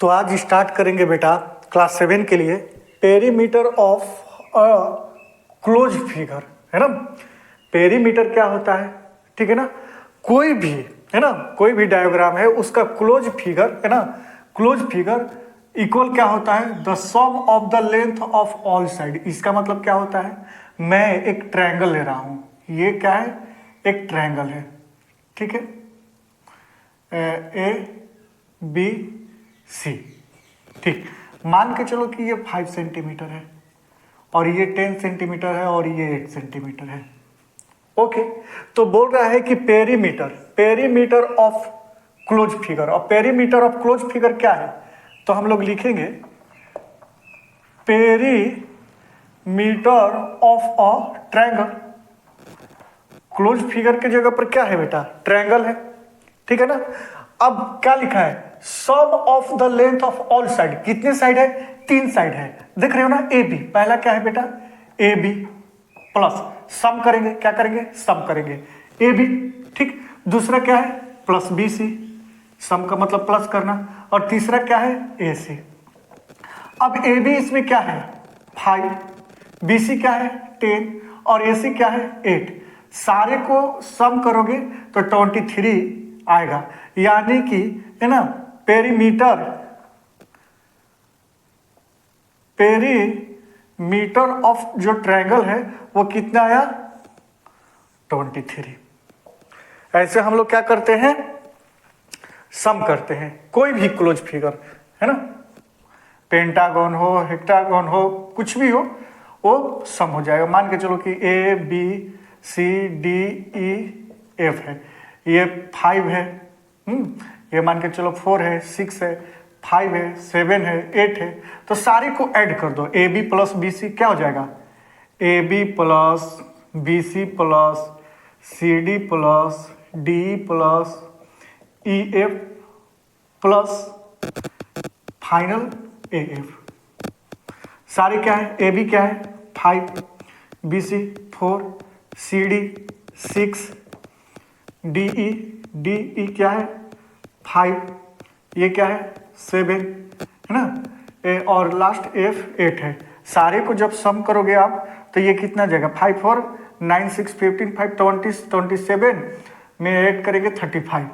तो आज स्टार्ट करेंगे बेटा क्लास 7 के लिए perimeter of a close figure, है ना। पेरीमीटर क्या होता है, ठीक है ना। कोई भी, है ना, कोई भी डायग्राम है उसका क्लोज फिगर, है ना, क्लोज फिगर इक्वल क्या होता है, the sum of the length of all side. इसका मतलब क्या होता है, मैं एक ट्रायंगल ले रहा हूं, ये क्या है, एक ट्रायंगल है, ठीक है, ए बी सी, ठीक। मान के चलो कि ये 5 सेंटीमीटर है और ये 10 सेंटीमीटर है और ये 8 सेंटीमीटर है। ओके, तो बोल रहा है कि पेरीमीटर ऑफ क्लोज फिगर, और पेरीमीटर ऑफ क्लोज फिगर क्या है, तो हम लोग लिखेंगे perimeter of a triangle. Close figure के जगह पर क्या है बेटा, ट्रायंगल है, ठीक है ना। अब क्या लिखा है, sum of the length of all side. कितने साइड है, 3 साइड है, देख रहे हो ना, ए बी। पहला क्या है बेटा, ए बी प्लस सम करेंगे, क्या करेंगे, सम करेंगे ए बी, ठीक। दूसरा क्या है, प्लस बी सी, सम का मतलब प्लस करना। और तीसरा क्या है, ए सी। अब ए बी इसमें क्या है, 5, बी सी क्या है, 10 और ए सी क्या है, 8। सारे को सम करोगे तो 23 आएगा, यानी कि, है ना, पेरीमीटर ऑफ जो ट्रायंगल है वो कितना आया, 23। ऐसे हम लोग क्या करते हैं, सम करते हैं कोई भी क्लोज फिगर, है ना, पेंटागन हो, हेक्टागन हो, कुछ भी हो, वो सम हो जाएगा। मान के चलो कि A B C D E F है, ये 5 है, ये मान के चलो 4 है, 6 है, 5 है, 7 है, 8 है, तो सारे को ऐड कर दो। A B plus B C क्या हो जाएगा, A B plus B C plus C D plus D plus E F plus final A F. सारे क्या है, ए बी क्या है 5, B C 4, C D 6, D E क्या है 5, ये क्या है 7, है ना, और लास्ट एफ 8 है। सारे को जब सम करोगे आप तो ये कितना जाएगा, 5 4 9 6 15 5 20 27 में ऐड करेंगे 35,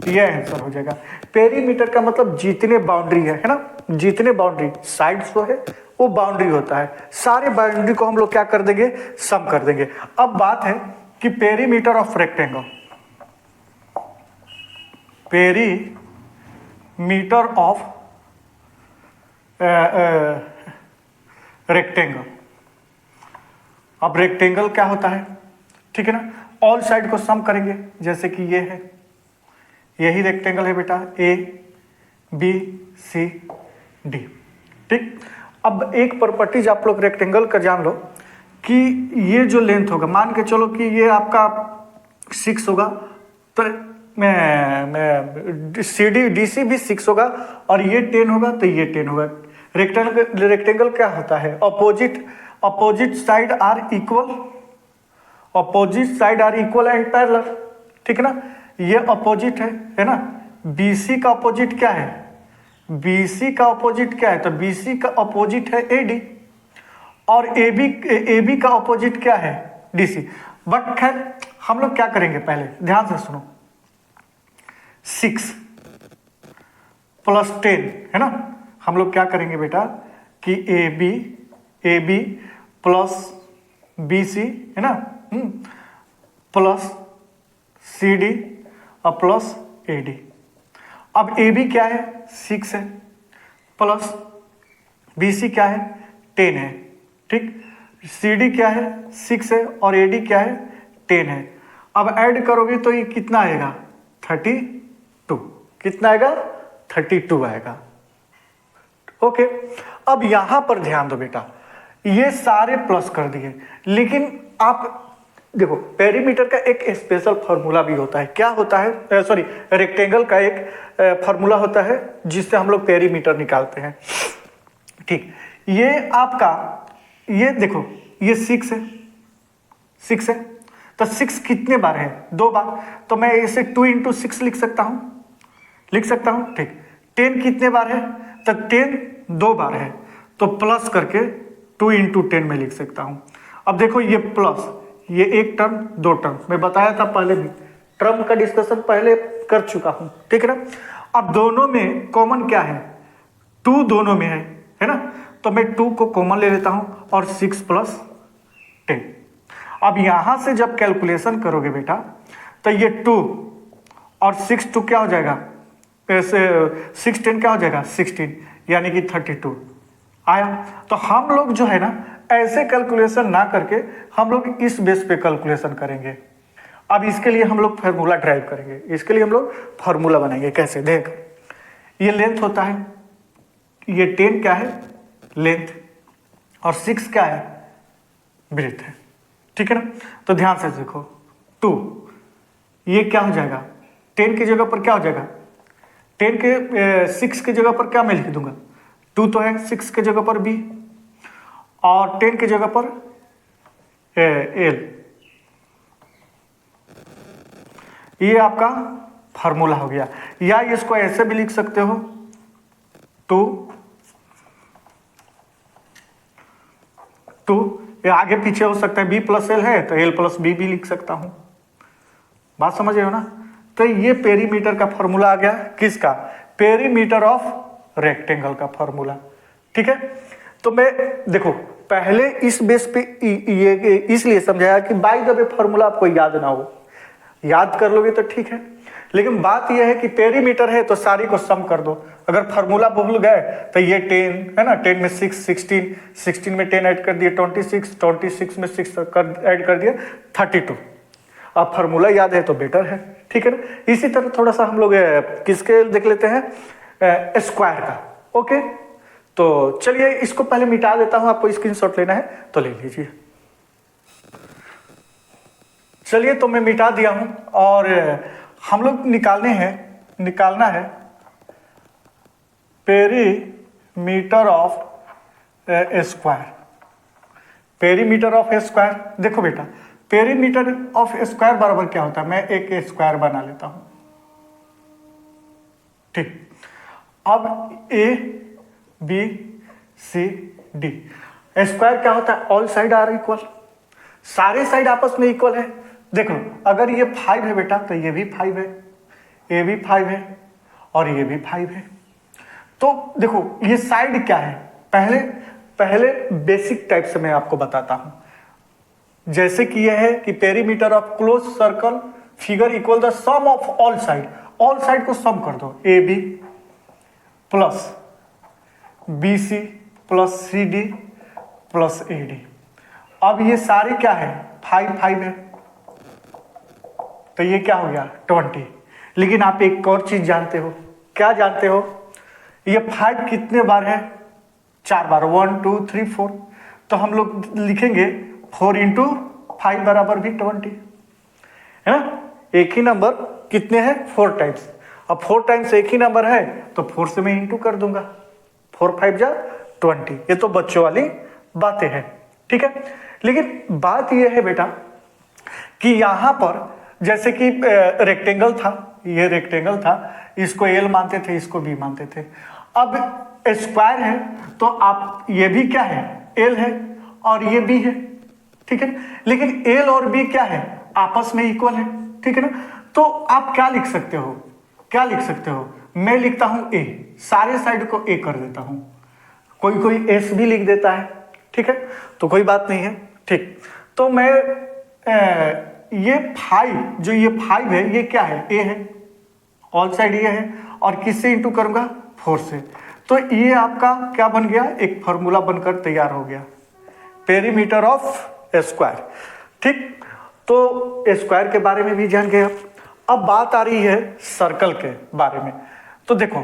ये आंसर हो जाएगा। पेरीमीटर का मतलब जितने बाउंड्री है ना, जितने बाउंड्री साइड्स जो है वो बाउंड्री होता है, सारे बाउंड्री को हम लोग क्या कर देंगे, सम कर देंगे। अब बात है कि perimeter of rectangle, perimeter of rectangle. अब रेक्टेंगल क्या होता है, ठीक है ना, ऑल साइड को सम करेंगे, जैसे कि ये है, यही रेक्टेंगल है बेटा, ए बी सी डी, ठीक। अब एक प्रॉपर्टीज आप लोग रेक्टेंगल का जान लो कि ये जो लेंथ होगा, मान के चलो कि ये आपका 6 होगा, तो मैं सी डी डी सी भी 6 होगा, और ये 10 होगा तो ये 10 होगा। रेक्टेंगल क्या होता है, opposite side are equal, opposite side are equal and parallel, ठीक है ना। ये अपोजिट है ना। BC का अपोजिट क्या है, BC का अपोजिट क्या है, तो BC का अपोजिट है AD, और AB का अपोजिट क्या है, DC। बट खैर हम लोग क्या करेंगे, पहले ध्यान से सुनो, 6 प्लस 10, है ना, हम लोग क्या करेंगे बेटा कि AB प्लस BC, है ना, प्लस CD और प्लस AD। अब AB क्या है, 6 है, प्लस BC क्या है, 10 है, ठीक। CD क्या है, 6 है, और AD क्या है, 10 है। अब ऐड करोगे तो ये कितना आएगा, 32। कितना आएगा, 32 आएगा। ओके, अब यहां पर ध्यान दो बेटा, ये सारे प्लस कर दिए, लेकिन आप देखो पेरीमीटर का एक स्पेशल फार्मूला भी होता है। क्या होता है, सॉरी, रेक्टेंगल का एक फार्मूला होता है जिससे हम लोग पेरीमीटर निकालते हैं, ठीक। ये आपका, ये देखो, ये 6 है, 6 है, तो 6 कितने बार है, 2 बार, तो मैं इसे 2 × 6 लिख सकता हूं, लिख सकता हूँ, ठीक। 10 कितने बार है, तो 10 2 बार है, तो प्लस करके 2 इंटू 10 में लिख सकता हूँ। अब देखो ये प्लस, ये एक टर्म 2 टर्म मैं बताया था पहले भी, टर्म का डिस्कशन पहले कर चुका हूँ, ठीक है ना। अब दोनों में कॉमन क्या है, 2 दोनों में है ना, तो मैं 2 को कॉमन ले लेता हूँ और 6 प्लस 10। अब यहां से जब कैलकुलेशन करोगे बेटा, तो ये 2 और 6 2 क्या हो जाएगा, ऐसे 6 10 क्या हो जाएगा 16, यानी कि 32 आया। तो हम लोग जो है ना ऐसे कैलकुलेशन ना करके हम लोग इस बेस पे कैलकुलेशन करेंगे। अब इसके लिए हम लोग फार्मूला ड्राइव करेंगे, इसके लिए हम लोग फार्मूला बनाएंगे। कैसे, देख, ये लेंथ होता है, ये 10 क्या है लेंथ, और 6 क्या है ब्रेथ है, ठीक है ना। तो ध्यान से देखो, 2 ये क्या हो जाएगा, 10 की जगह पर क्या हो जाएगा, 10 के 6 की जगह पर क्या मैं लिख दूंगा, 2 तो है, 6 की जगह पर b, और 10 की जगह पर l। ये आपका फार्मूला हो गया। या इसको ऐसे भी लिख सकते हो, 2 ये आगे पीछे हो सकता है, b प्लस एल है तो l प्लस बी भी लिख सकता हूं। बात समझ रहे हो ना। तो ये पेरीमीटर का फॉर्मूला आ गया, किसका, पेरीमीटर ऑफ रेक्टेंगल का फॉर्मूला, ठीक है। तो मैं देखो पहले इस बेस पे ये इसलिए समझाया कि बाय द वे फॉर्मूला आपको याद ना हो, याद कर लोगे तो ठीक है, लेकिन बात यह है कि पेरीमीटर है तो सारी को सम कर दो। अगर फार्मूला भूल गए तो ये 10 है ना, 10 में 6 16, 16 में 10 ऐड कर दिए 26, 26 में 6 ऐड कर दिया 32। अब फार्मूला याद है तो बेटर है, ठीक है ना। इसी तरह थोड़ा सा हम लोग किसके देख लेते हैं, स्क्वायर का। ओके, तो चलिए इसको पहले मिटा देता हूं, आपको स्क्रीनशॉट लेना है तो ले लीजिए। चलिए तो मैं मिटा दिया हूं, और हम लोग निकालना है perimeter of square. Perimeter of square, देखो बेटा पेरीमीटर ऑफ स्क्वायर बराबर क्या होता है, मैं एक स्क्वायर बना लेता हूं, ठीक। अब A B C D, square क्या होता है, ऑल साइड आर इक्वल, सारे साइड आपस में इक्वल है। देखो अगर ये 5 है बेटा तो ये भी 5 है, ये भी 5 है, और ये भी 5 है। तो देखो ये साइड क्या है, पहले बेसिक टाइप से मैं आपको बताता हूं। जैसे कि यह है कि perimeter of close circle figure equal the sum of all side, all side को सम कर दो, A B plus B C plus C D plus A D. अब ये सारे क्या है, 5 5 है, तो ये क्या हो गया 20। लेकिन आप एक और चीज जानते हो, क्या जानते हो, ये 5 कितने बार है, 4 बार, 1 2 3 4। तो हम लोग लिखेंगे 4 इंटू 5 बराबर भी 20, है ना। एक ही नंबर कितने हैं, 4 टाइम्स। अब 4 टाइम्स एक ही नंबर है तो 4 से मैं इंटू कर दूंगा, 4 5 जा 20। ये तो बच्चों वाली बातें हैं, ठीक है। लेकिन बात यह है बेटा कि यहां पर जैसे कि रेक्टेंगल था, ये रेक्टेंगल था, इसको एल मानते थे, इसको बी मानते थे। अब स्क्वायर है तो आप ये भी क्या है, एल है, और ये बी है, ठीक है। लेकिन एल और बी क्या है, आपस में इक्वल है, ठीक है ना। तो आप क्या लिख सकते हो, मैं लिखता हूं ए, सारे साइड को ए कर देता हूं, कोई एस भी लिख देता है, ठीक है, तो कोई बात नहीं है, ठीक। तो मैं ये 5, जो ये 5 है ये क्या है, ए है, ऑल साइड ये है, और किससे इंटू करूंगा, 4 से। तो ये आपका क्या बन गया, एक फॉर्मूला बनकर तैयार हो गया, पेरीमीटर ऑफ स्क्वायर, ठीक। तो स्क्वायर के बारे में भी जान गए। अब बात आ रही है सर्कल के बारे में। तो देखो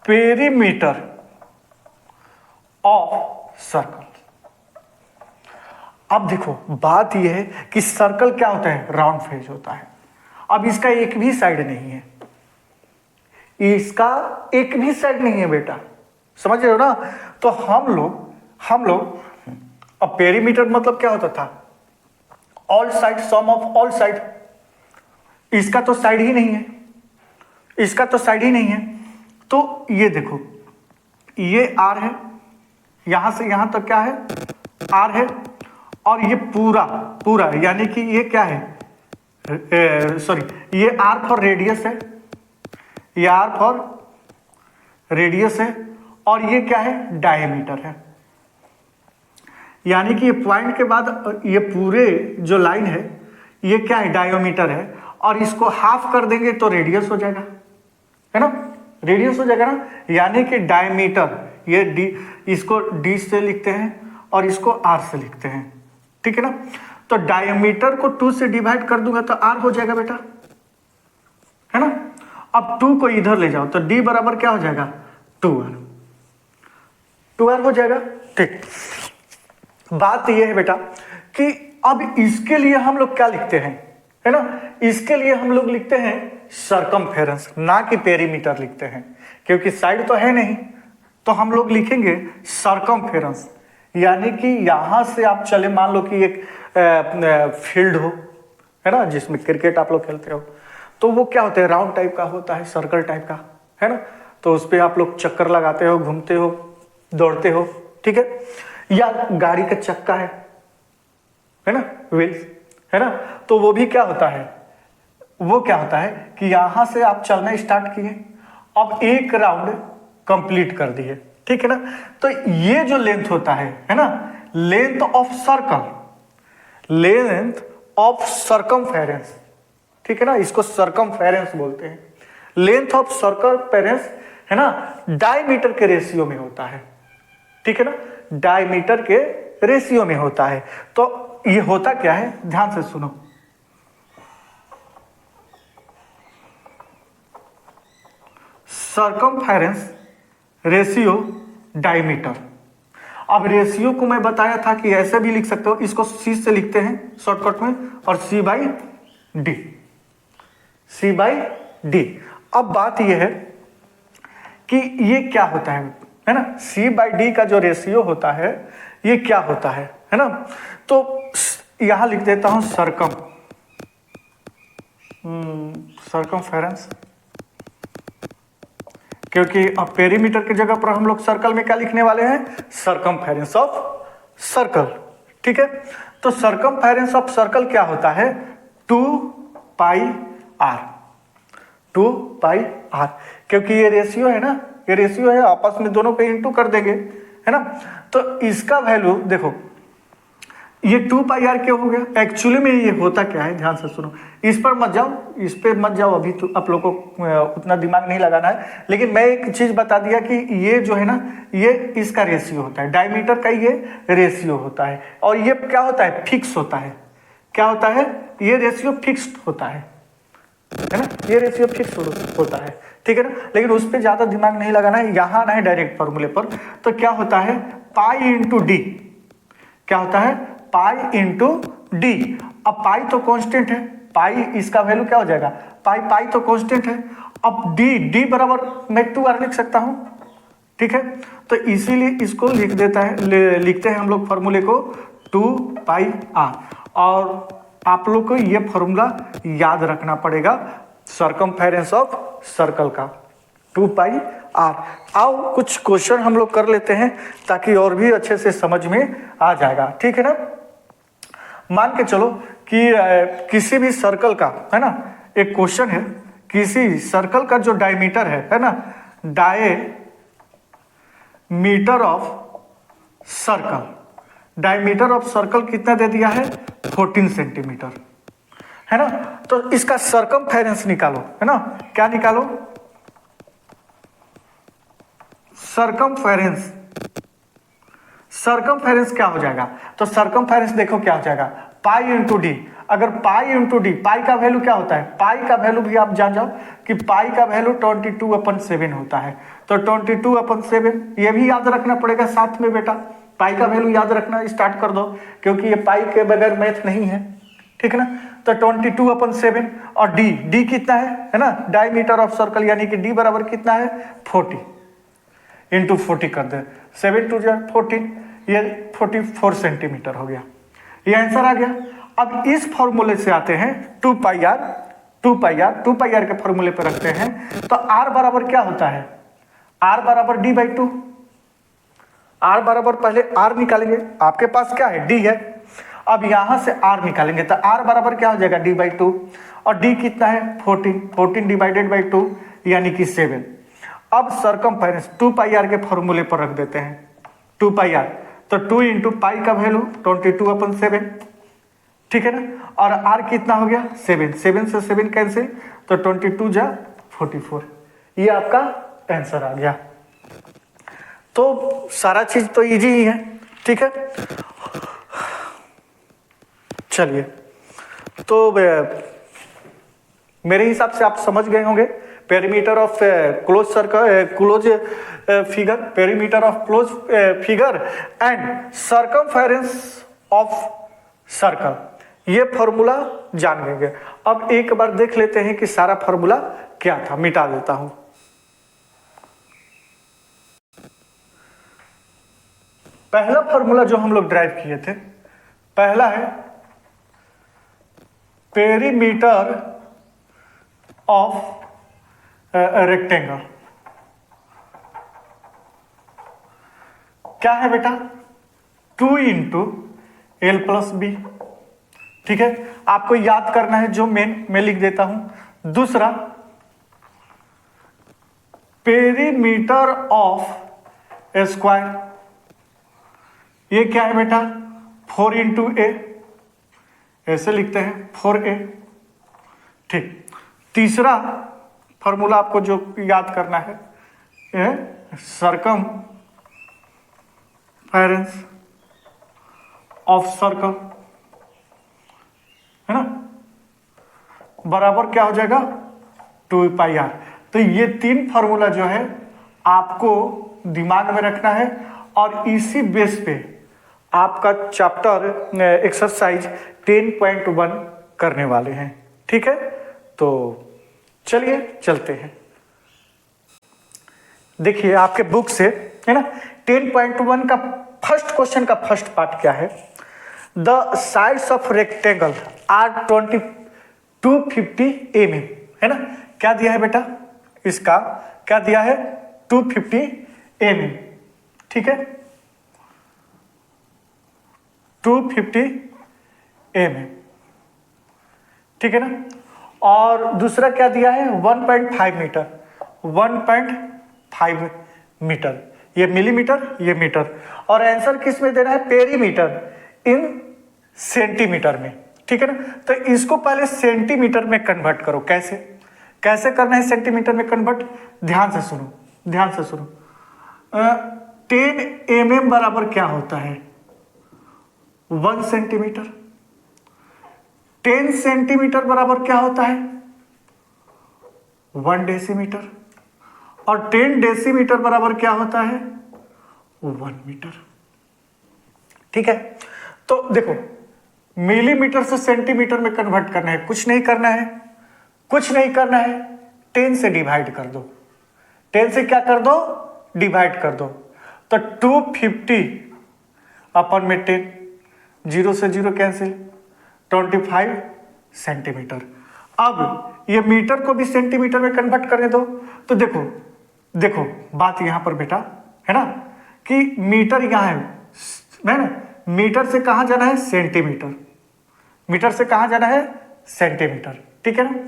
पेरीमीटर ऑफ सर्कल, अब देखो बात यह है कि सर्कल क्या होता है, राउंड फेस होता है। अब इसका एक भी साइड नहीं है, इसका एक भी साइड नहीं है बेटा, समझ रहे हो ना। तो हम लोग अब पेरीमीटर मतलब क्या होता था, all side, sum of all side. इसका तो साइड ही नहीं है, इसका तो साइड ही नहीं है। तो ये देखो, ये r है, यहां से यहां तक क्या है, r है, और ये पूरा पूरा यानी कि ये क्या है, सॉरी, ये r फॉर रेडियस है, ये r फॉर रेडियस है, और ये क्या है, डायमीटर है। यानी कि ये पॉइंट के बाद ये पूरे जो लाइन है ये क्या है, डायोमीटर है, और इसको हाफ कर देंगे तो रेडियस हो जाएगा, है ना, रेडियस हो जाएगा ना। यानी कि डायमीटर, ये d, इसको d से लिखते हैं और इसको r से लिखते हैं, ठीक है ना। तो डायमीटर को 2 से डिवाइड कर दूंगा तो r हो जाएगा बेटा, है ना। अब 2 को इधर ले जाओ तो d बराबर क्या हो जाएगा, 2r, 2r हो जाएगा। ठीक, बात यह है बेटा कि अब इसके लिए हम लोग क्या लिखते हैं, है ना, इसके लिए हम लोग लिखते हैं सरकमफेरेंस, ना कि पेरीमीटर लिखते हैं, क्योंकि साइड तो है नहीं, तो हम लोग लिखेंगे सरकमफेरेंस। यानी कि यहां से आप चले, मान लो कि एक फील्ड हो, है ना, जिसमें क्रिकेट आप लोग खेलते हो, तो वो क्या होता है, राउंड टाइप का होता है, सर्कल टाइप का, है ना। तो उस पर आप लोग चक्कर लगाते हो, घूमते हो, दौड़ते हो, ठीक है। या गाड़ी का चक्का है ना, व्हील्स, है ना, तो वो भी क्या होता है, वो क्या होता है कि यहां से आप चलना स्टार्ट किए, अब एक राउंड कंप्लीट कर दिए, ठीक है ना। तो ये जो लेंथ होता है ना, length of circle, length of circumference, ठीक है ना, इसको सर्कमफेरेंस बोलते हैं। लेंथ ऑफ सर्कमफेरेंस, है ना, डायमीटर के रेशियो में होता है, ठीक है ना, डायमीटर के रेशियो में होता है। तो ये होता क्या है, ध्यान से सुनो, सर्कमफेरेंस रेशियो डायमीटर। अब रेशियो को मैं बताया था कि ऐसे भी लिख सकते हो, इसको सी से लिखते हैं शॉर्टकट में, और C by D, C by D. अब बात यह है कि ये क्या होता है ना, सी बाई डी का जो रेशियो होता है ये क्या होता है ना। तो यहां लिख देता हूं सर्कमफेरेंस, क्योंकि अब पेरीमीटर की जगह पर हम लोग सर्कल में क्या लिखने वाले हैं, सर्कमफेरेंस ऑफ सर्कल, ठीक है। तो सर्कमफेरेंस ऑफ सर्कल क्या होता है, 2 पाई r, 2 पाई r, क्योंकि ये रेशियो है ना, ये रेशियो है, आपस में दोनों पे इंटू कर देंगे, है ना। तो इसका वैल्यू देखो, ये 2 पाई r क्यों हो गया, एक्चुअली में ये होता क्या है, ध्यान से सुनो, इस पर मत जाओ, इस पे मत जाओ, अभी तो आप लोगों को उतना दिमाग नहीं लगाना है, लेकिन मैं एक चीज बता दिया कि ये जो है ना, ये इसका रेशियो होता है, डायमीटर का ये रेशियो होता है, और ये क्या होता है, फिक्स होता है। क्या होता है, ये रेशियो फिक्स्ड होता है ना, ये रेशियो फिक्स होता है, ठीक है ना। लेकिन उस पर ज्यादा दिमाग नहीं लगाना है, यहां आना है डायरेक्ट फॉर्मूले पर। तो क्या होता है, पाई इंटू डी, क्या होता है, पाई इंटू डी। अब पाई तो कांस्टेंट है, पाई इसका वैल्यू क्या हो जाएगा, पाई तो कांस्टेंट है। अब डी बराबर मैं 2r लिख सकता हूं, ठीक है। तो इसीलिए इसको लिख देता है, लिखते हैं हम लोग फॉर्मूले को 2 पाई r। और आप लोग को ये फॉर्मूला याद रखना पड़ेगा सर्कमफेरेंस ऑफ सर्कल का, 2 पाई r। आओ कुछ क्वेश्चन हम लोग कर लेते हैं ताकि और भी अच्छे से समझ में आ जाएगा, ठीक है ना। मान के चलो कि किसी भी सर्कल का, है ना, एक क्वेश्चन है, किसी सर्कल का जो डायमीटर है ना, diameter of circle, diameter of circle कितना दे दिया है, 14 सेंटीमीटर, है ना। तो इसका सर्कमफेरेंस निकालो, है ना, क्या निकालो, सर्कमफेरेंस, सर्कमफेरेंस क्या हो जाएगा, तो सर्कमफेरेंस देखो क्या हो जाएगा, पाई इंटू डी। अगर पाई इंटू डी, पाई का वैल्यू क्या होता है, पाई का वैल्यू भी आप जान जाओ कि पाई का वैल्यू 22/7 होता है। तो 22/7 ये भी याद रखना पड़ेगा साथ में बेटा, पाई का वैल्यू याद रखना स्टार्ट कर दो, क्योंकि ये पाई के बगैर मैथ नहीं है, ठीक है ना। तो 22/7 और डी कितना है ना, डायमीटर ऑफ सर्कल, यानी कि डी बराबर कितना है, 40 इंटू 40 कर दे, 7 2 14, ये 44 सेंटीमीटर हो गया, ये आंसर आ गया। अब इस फॉर्मूले से आते हैं 2 पाई r 2 पाई आर के फॉर्मूले पे रखते हैं तो आर बराबर क्या होता है, आर बराबर d/2। आर बराबर पहले आर निकालेंगे, आपके पास क्या है डी है, अब यहां से आर निकालेंगे तो आर बराबर क्या हो जाएगा d/2 और डी कितना है 14 डिवाइडेड बाई 2 यानी कि 7। अब सरकमफेरेंस 2 पाई आर के फॉर्मूले पर रख देते हैं 2 पाई आर, तो 2 इंटू पाई का वैल्यू 22/7, ठीक है ना, और आर कितना हो गया 7 से 7 कैंसिल तो 22 जा 44, ये आपका आंसर आ गया। तो सारा चीज तो इजी ही है, ठीक है। चलिए तो मेरे हिसाब से आप समझ गए होंगे perimeter of close circle, close figure, perimeter of close figure and circumference of circle, ये फॉर्मूला जान लेंगे। अब एक बार देख लेते हैं कि सारा फॉर्मूला क्या था, मिटा देता हूं। पहला फॉर्मूला जो हम लोग ड्राइव किए थे, पहला है पेरीमीटर ऑफ रेक्टेंगल। क्या है बेटा 2 इंटू एल प्लस बी, ठीक है, आपको याद करना है जो मैं लिख देता हूं। दूसरा पेरीमीटर ऑफ स्क्वायर, ये क्या है बेटा 4 इंटू ए, ऐसे लिखते हैं 4a, ठीक। तीसरा फॉर्मूला आपको जो याद करना है सरकमफेरेंस ऑफ सर्कल, है ना, बराबर क्या हो जाएगा 2 पाई आर। तो ये 3 फॉर्मूला जो है आपको दिमाग में रखना है और इसी बेस पे आपका चैप्टर एक्सरसाइज 10.1 करने वाले हैं, ठीक है। तो चलिए चलते हैं, देखिए आपके बुक से, है ना, 10.1 का फर्स्ट क्वेश्चन का फर्स्ट पार्ट क्या है, the sides of rectangle are 250 mm, है ना, क्या दिया है बेटा, इसका क्या दिया है 250 mm, ठीक है, 250 mm, ठीक है ना, और दूसरा क्या दिया है 1.5 मीटर, 1.5 मीटर, ये मिलीमीटर ये मीटर, और आंसर किस में देना है पेरीमीटर इन सेंटीमीटर में, ठीक है ना। तो इसको पहले सेंटीमीटर में कन्वर्ट करो, कैसे कैसे करना है सेंटीमीटर में कन्वर्ट, ध्यान से सुनो, ध्यान से सुनो। 10 mm बराबर क्या होता है 1 सेंटीमीटर, 10 सेंटीमीटर बराबर क्या होता है 1 डेसीमीटर, और 10 डेसीमीटर बराबर क्या होता है 1 मीटर, ठीक है। तो देखो मिलीमीटर से सेंटीमीटर में कन्वर्ट करना है, कुछ नहीं करना है, कुछ नहीं करना है, 10 से डिवाइड कर दो, 10 से क्या कर दो डिवाइड कर दो, तो 250 अपन में 10, 0 से 0 कैंसिल, 25 सेंटीमीटर। अब ये मीटर को भी सेंटीमीटर में कन्वर्ट करने दो, तो देखो देखो बात यहां पर बेटा है ना कि मीटर यहां है ना, मीटर से कहां जाना है सेंटीमीटर, मीटर से कहां जाना है सेंटीमीटर, ठीक है ना।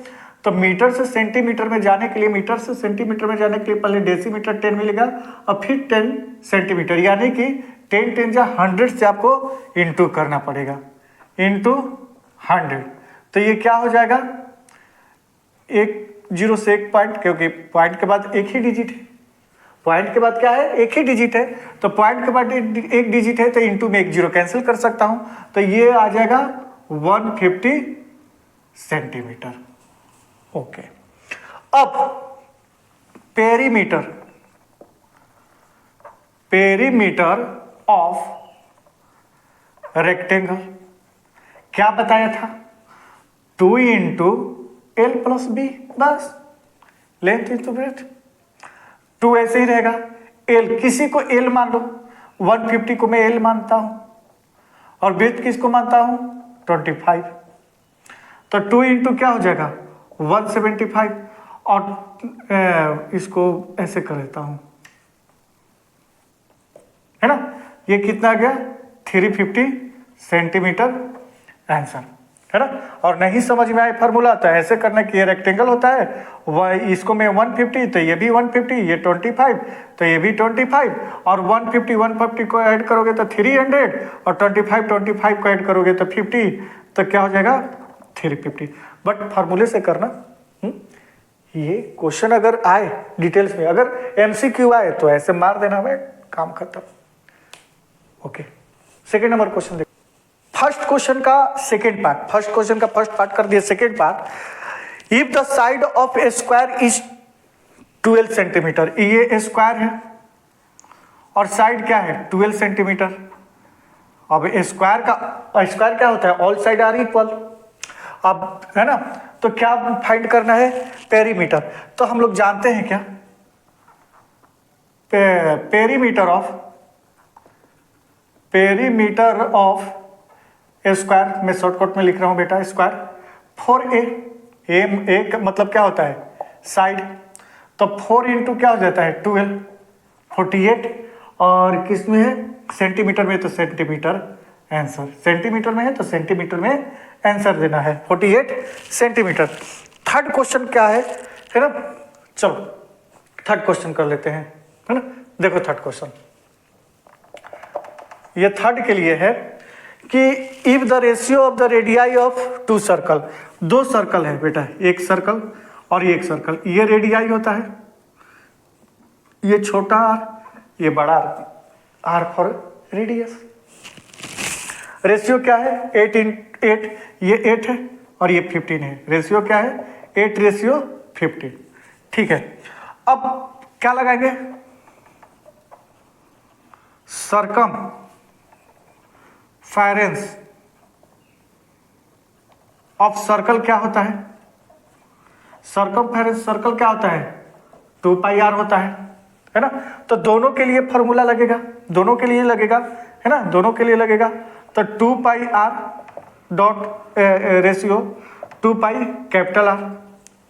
तो मीटर से सेंटीमीटर में जाने के लिए, मीटर से सेंटीमीटर में जाने के लिए पहले डेसीमीटर 10 मिलेगा और फिर 10 सेंटीमीटर, यानी कि 10 10 जा 100 से आपको इंटू करना पड़ेगा, इंटू 100। तो ये क्या हो जाएगा, एक 0 से 1 पॉइंट, क्योंकि पॉइंट के बाद एक ही डिजिट है, पॉइंट के बाद क्या है एक ही डिजिट है, तो पॉइंट के बाद एक डिजिट है तो इंटू में एक 0 कैंसिल कर सकता हूं, तो ये आ जाएगा 150 सेंटीमीटर। ओके, अब पेरीमीटर, पेरीमीटर ऑफ रेक्टेंगल क्या बताया था 2 इंटू एल प्लस बी, बस लेंथ इंटू ब्रेथ, 2 ऐसे ही रहेगा, एल किसी को एल मान लो, 150 को मैं एल मानता हूं और ब्रेथ किसको मानता हूं 25, तो 2 इंटू क्या हो जाएगा 175 और इसको ऐसे कर देता हूं, है ना, ये कितना आ गया 350 सेंटीमीटर आंसर, है ना। और नहीं समझ में आए फार्मूला तो ऐसे करना कि ये रेक्टेंगल होता है, वह इसको मैं 150 तो ये भी 150, ये 25 तो ये भी 25 और 150 को ऐड करोगे तो 300 और 25 को ऐड करोगे तो 50, तो क्या हो जाएगा 350। बट फार्मूले से करना। ये क्वेश्चन अगर आए डिटेल्स में, अगर MCQ आए तो ऐसे मार देना, हमें काम खत्म। ओके, सेकेंड नंबर क्वेश्चन देखो। फर्स्ट क्वेश्चन का सेकेंड पार्ट, फर्स्ट क्वेश्चन का फर्स्ट पार्ट कर दिया, second part, if the side of a square is 12 centimetre, ये स्क्वायर है और साइड क्या है 12 सेंटीमीटर। अब स्क्वायर क्या होता है, ऑल साइड आर इक्वल। अब है ना, तो क्या फाइंड करना है, पेरीमीटर। तो हम लोग जानते हैं क्या, पेरीमीटर ऑफ स्क्वायर, मैं शॉर्टकट में लिख रहा हूं बेटा, स्क्वायर फॉर ए का मतलब क्या होता है साइड, तो 4 इंटू क्या हो जाता है 12, 48 और किस में है सेंटीमीटर में, तो सेंटीमीटर आंसर, सेंटीमीटर में है तो सेंटीमीटर में आंसर देना है 48 सेंटीमीटर। थर्ड क्वेश्चन क्या है ना, चलो थर्ड क्वेश्चन कर लेते हैं, है ना। देखो थर्ड क्वेश्चन, ये थर्ड के लिए है कि if the ratio of the radii of two circle, दो सर्कल है बेटा, एक सर्कल और एक सर्कल, ये रेडियाई होता है, ये छोटा आर ये बड़ा आर फॉर रेडियस। रेशियो क्या है 8 ये 8 है और ये 15 है, रेशियो क्या है 8:15, ठीक है। अब क्या लगाएंगे, सरकम फायरेंस ऑफ सर्कल क्या होता है, सरकम फायरेंस सर्कल क्या होता है 2πr होता है ना। तो दोनों के लिए फॉर्मूला लगेगा, दोनों के लिए लगेगा, है ना, दोनों के लिए लगेगा। तो 2πr dot ratio 2π capital R,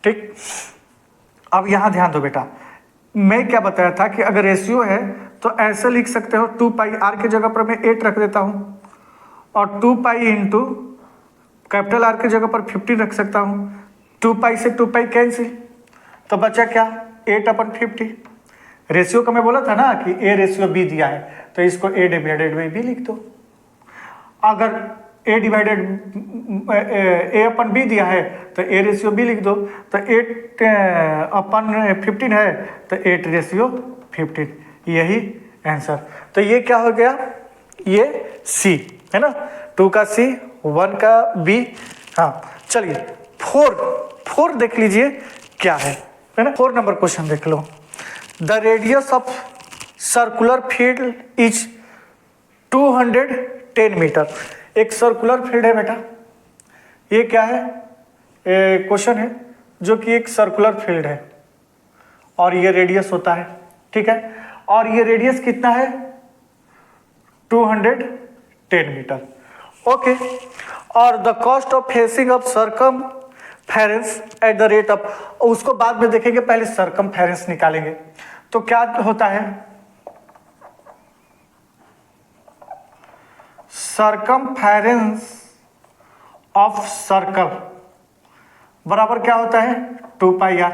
ठीक। अब यहां ध्यान दो बेटा, मैं क्या बताया था कि अगर रेशियो है तो ऐसे लिख सकते हो, 2πr की जगह पर मैं 8 रख देता हूं और 2π इंटू कैपिटल आर की जगह पर 15 रख सकता हूं, 2π से 2π कैंसिल, तो बचा क्या 8/50। रेशियो का मैं बोला था ना कि a रेशियो b दिया है तो इसको a डिवाइडेड बाई b लिख दो। अगर a डिवाइडेड a/b दिया है तो a रेशियो b लिख दो, तो 8/15 है तो 8:15, यही आंसर। तो ये क्या हो गया, ये C है ना, 2 का C 1 का B। हाँ चलिए 4 देख लीजिए क्या है ना। 4 नंबर क्वेश्चन देख लो, the radius of circular field is 210 metre. एक सर्कुलर फील्ड है बेटा, ये क्या है, क्वेश्चन है जो कि एक सर्कुलर फील्ड है और ये रेडियस होता है, ठीक है, और ये रेडियस कितना है 210 मीटर, ओके। और the cost of fencing of circumference at the rate of, उसको बाद में देखेंगे, पहले सरकम फेरेंस निकालेंगे। तो क्या होता है, सरकम फेरेंस ऑफ सर्कल बराबर क्या होता है 2πr।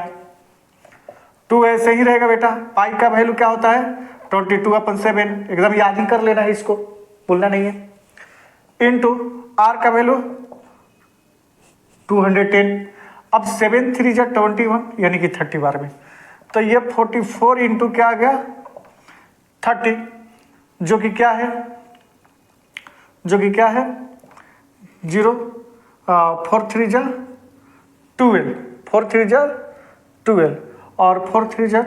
2 ऐसे ही रहेगा बेटा, पाई का वैल्यू क्या होता है 22/7, एकदम याद ही कर लेना है, इसको भूलना नहीं है, इनटू आर का वैल्यू 210। अब 7 3 जा 21 यानी कि 30 बार में, तो ये 44 इंटू क्या आ गया 30, जो कि क्या है 0, 4 3 जा 12, 4 3 जा 12 और 4 3 जा,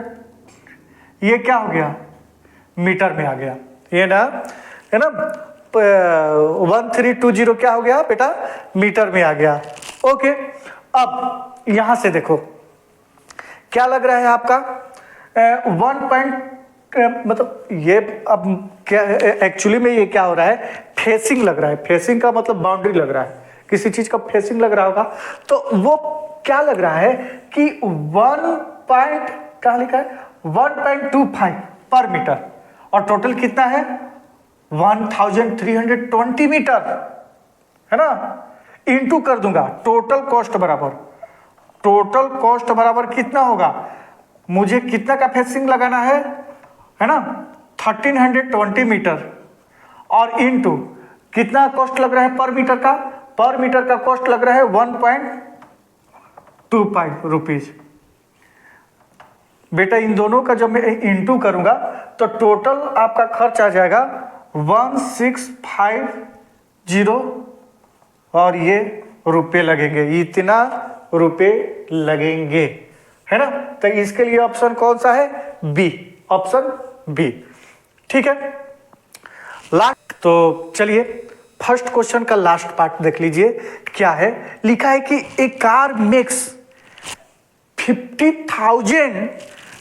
ये क्या हो गया मीटर में आ गया, ये ना है ना, 1320 क्या हो गया बेटा मीटर में आ गया, ओके। अब यहां से देखो क्या लग रहा है आपका 1 मतलब ये अब क्या एक्चुअली में ये क्या हो रहा है, फेसिंग लग रहा है, फेसिंग का मतलब बाउंड्री लग रहा है, किसी चीज का फेसिंग लग रहा होगा, तो वो क्या लग रहा है कि 1 कहाँ लिखा है 1.25 पर मीटर, और टोटल कितना है 1320 मीटर, है ना। इंटू कर दूंगा टोटल कॉस्ट बराबर कितना होगा, मुझे कितना का फेंसिंग लगाना है ना 1320 मीटर, और इंटू कितना कॉस्ट लग रहा है पर मीटर का कॉस्ट लग रहा है 1.25 रुपीज। बेटा इन दोनों का जब मैं इंटू करूंगा तो टोटल आपका खर्च आ जाएगा 1650, और ये रुपए लगेंगे, इतना रुपए लगेंगे, है ना। तो इसके लिए ऑप्शन कौन सा है, बी, ऑप्शन बी, ठीक है। लास्ट, तो चलिए फर्स्ट क्वेश्चन का लास्ट पार्ट देख लीजिए क्या है। लिखा है कि a car makes 50,000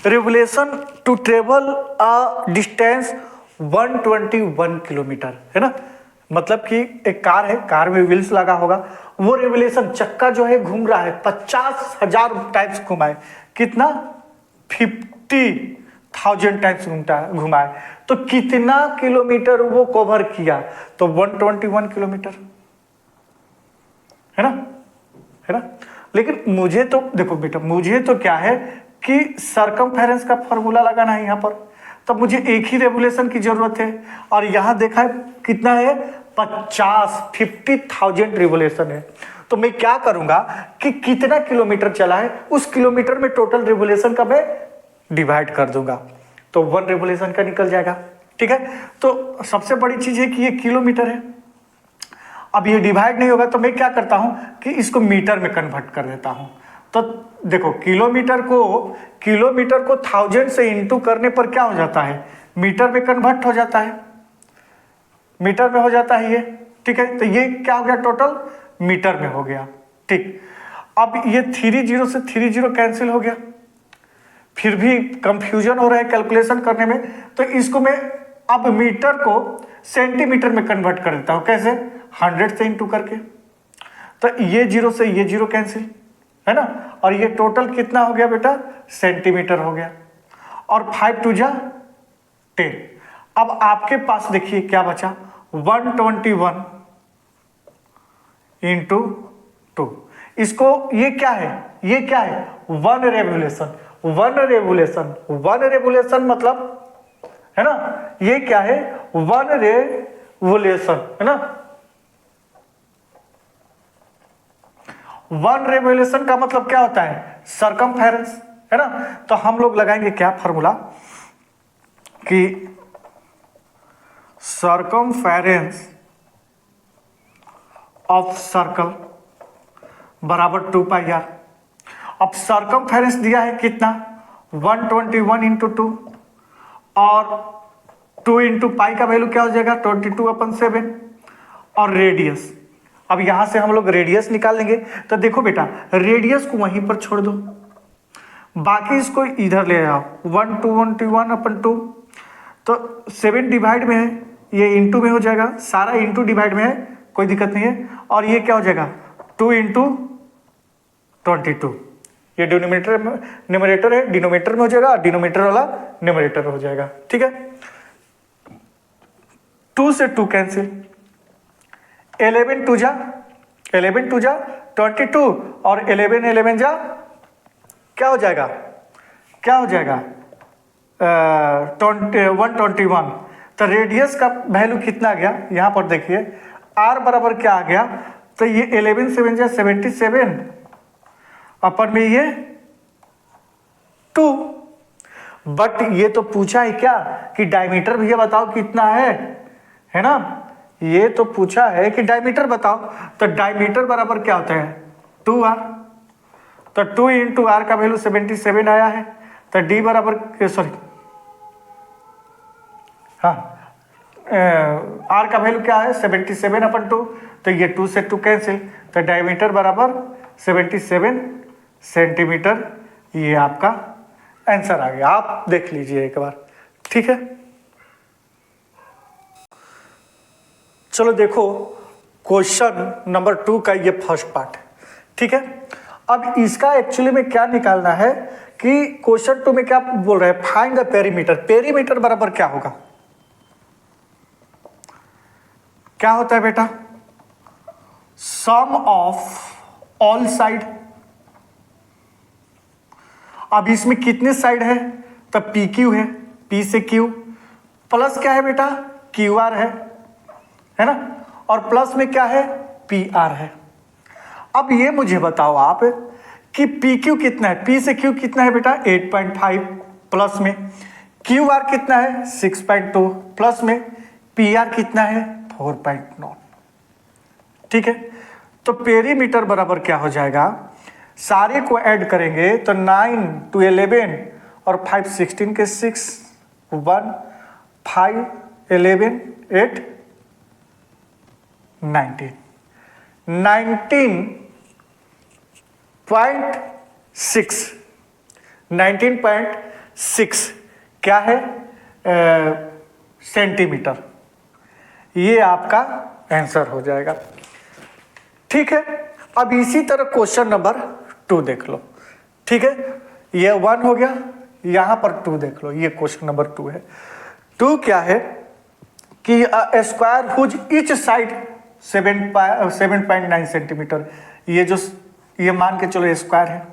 revolution to travel a distance 121 kilometre, है ना। मतलब कि एक कार है, कार में व्हील्स लगा होगा, वो रेवोल्यूशन चक्का जो है घूम रहा है 50,000 टाइम्स घुमाए, कितना 50,000 टाइम्स घुमा है, तो कितना किलोमीटर वो कवर किया, तो 121 किलोमीटर, है ना। लेकिन मुझे तो देखो बेटा, मुझे तो क्या है कि सरकमफेरेंस का फॉर्मूला लगाना है यहाँ पर, तब मुझे एक ही रेवोल्यूशन की जरूरत है, और यहां देखा है कितना है 50,000 रेवोल्यूशन है। तो मैं क्या करूंगा कि कितना किलोमीटर चला है उस किलोमीटर में टोटल रेवोल्यूशन का मैं डिवाइड कर दूंगा, तो 1 रेवोल्यूशन का निकल जाएगा, ठीक है। तो सबसे बड़ी चीज है कि ये किलोमीटर है, अब ये डिवाइड नहीं होगा तो मैं क्या करता हूं कि इसको मीटर में कन्वर्ट कर देता हूं। तो देखो किलोमीटर को 1000 से इंटू करने पर क्या हो जाता है, मीटर में कन्वर्ट हो जाता है, मीटर में हो जाता है ये, ठीक है। तो ये क्या हो गया, टोटल मीटर में हो गया, ठीक। अब ये 30 से 30 कैंसिल हो गया, फिर भी कंफ्यूजन हो रहा है कैलकुलेशन करने में, तो इसको मैं अब मीटर को सेंटीमीटर में कन्वर्ट कर देता हूं, कैसे 100 से इंटू करके। तो ये 0 से ये 0 कैंसिल, है ना, और ये टोटल कितना हो गया बेटा, सेंटीमीटर हो गया, और 5 2 जा 10। अब आपके पास देखिए क्या बचा, 121 इंटू 2, इसको ये क्या है 1 रेवोल्यूशन मतलब, है ना, ये क्या है 1 रेवोल्यूशन, है ना। 1 रेवोल्यूशन का मतलब क्या होता है, सरकमफेरेंस, है ना। तो हम लोग लगाएंगे क्या फॉर्मूला कि सरकमफेरेंस ऑफ सर्कल बराबर 2 पाई आर। अब सरकमफेरेंस दिया है कितना 121 इंटू 2, और 2 इंटू पाई का वैल्यू क्या हो जाएगा 22/7, और रेडियस, अब यहां से हम लोग रेडियस निकाल लेंगे। तो देखो बेटा रेडियस को वहीं पर छोड़ दो, बाकी इसको इधर ले आओ, 121/2, तो 7 डिवाइड में है, ये इंटू में हो जाएगा, सारा इंटू डिवाइड में है, कोई दिक्कत नहीं है, और ये क्या हो जाएगा 2 इंटू 22, ये न्यूमरेटर है, डिनोमिनेटर में हो जाएगा, डिनोमिनेटर वाला न्यूमरेटर हो जाएगा, ठीक है। 2 से 2 कैंसिल, 11 2 जा 22, और 11 जा क्या हो जाएगा 121। तो रेडियस का वैल्यू कितना आ गया, यहां पर देखिए r बराबर क्या आ गया, तो ये 11 7 जा 77, अपन में ये 2, बट ये तो पूछा है क्या कि डायमीटर भैया बताओ कितना है ना, ये तो पूछा है कि डायमीटर बताओ। तो डायमीटर बराबर क्या होता है 2r, तो 2 इंटू आर का वैल्यू 77 आया है, तो d बराबर सॉरी आर का वैल्यू क्या है 77/2, तो ये 2 से 2 कैंसिल, तो डायमीटर बराबर 77 सेंटीमीटर, ये आपका आंसर आ गया। आप देख लीजिए एक बार, ठीक है। चलो देखो क्वेश्चन नंबर 2 का ये फर्स्ट पार्ट है, ठीक है। अब इसका एक्चुअली में क्या निकालना है कि क्वेश्चन 2 में क्या बोल रहे हैं, फाइंड द पेरीमीटर। पेरीमीटर बराबर क्या होगा, क्या होता है बेटा, सम ऑफ ऑल साइड। अब इसमें कितने साइड है, तब पी क्यू है, पी से क्यू, प्लस क्या है बेटा, क्यू आर है ना, और प्लस में क्या है, पी आर है। अब ये मुझे बताओ आप कि पी क्यू कितना है, पी से क्यू कितना है बेटा 8.5, प्लस में क्यू आर कितना है 6.2, प्लस में पी आर कितना है 4.9। ठीक है, तो पेरीमीटर बराबर क्या हो जाएगा, सारे को ऐड करेंगे तो 9 to 11 और 5 16 के 6 1 5 11 8 19 19.6 क्या है सेंटीमीटर। ये आपका आंसर हो जाएगा। ठीक है, अब इसी तरह क्वेश्चन नंबर 2 देख लो। ठीक है, ये 1 हो गया, यहां पर 2 देख लो, ये क्वेश्चन नंबर 2 है। 2 क्या है कि square whose each side 7.9 centimetre, ये मान के चलो स्क्वायर है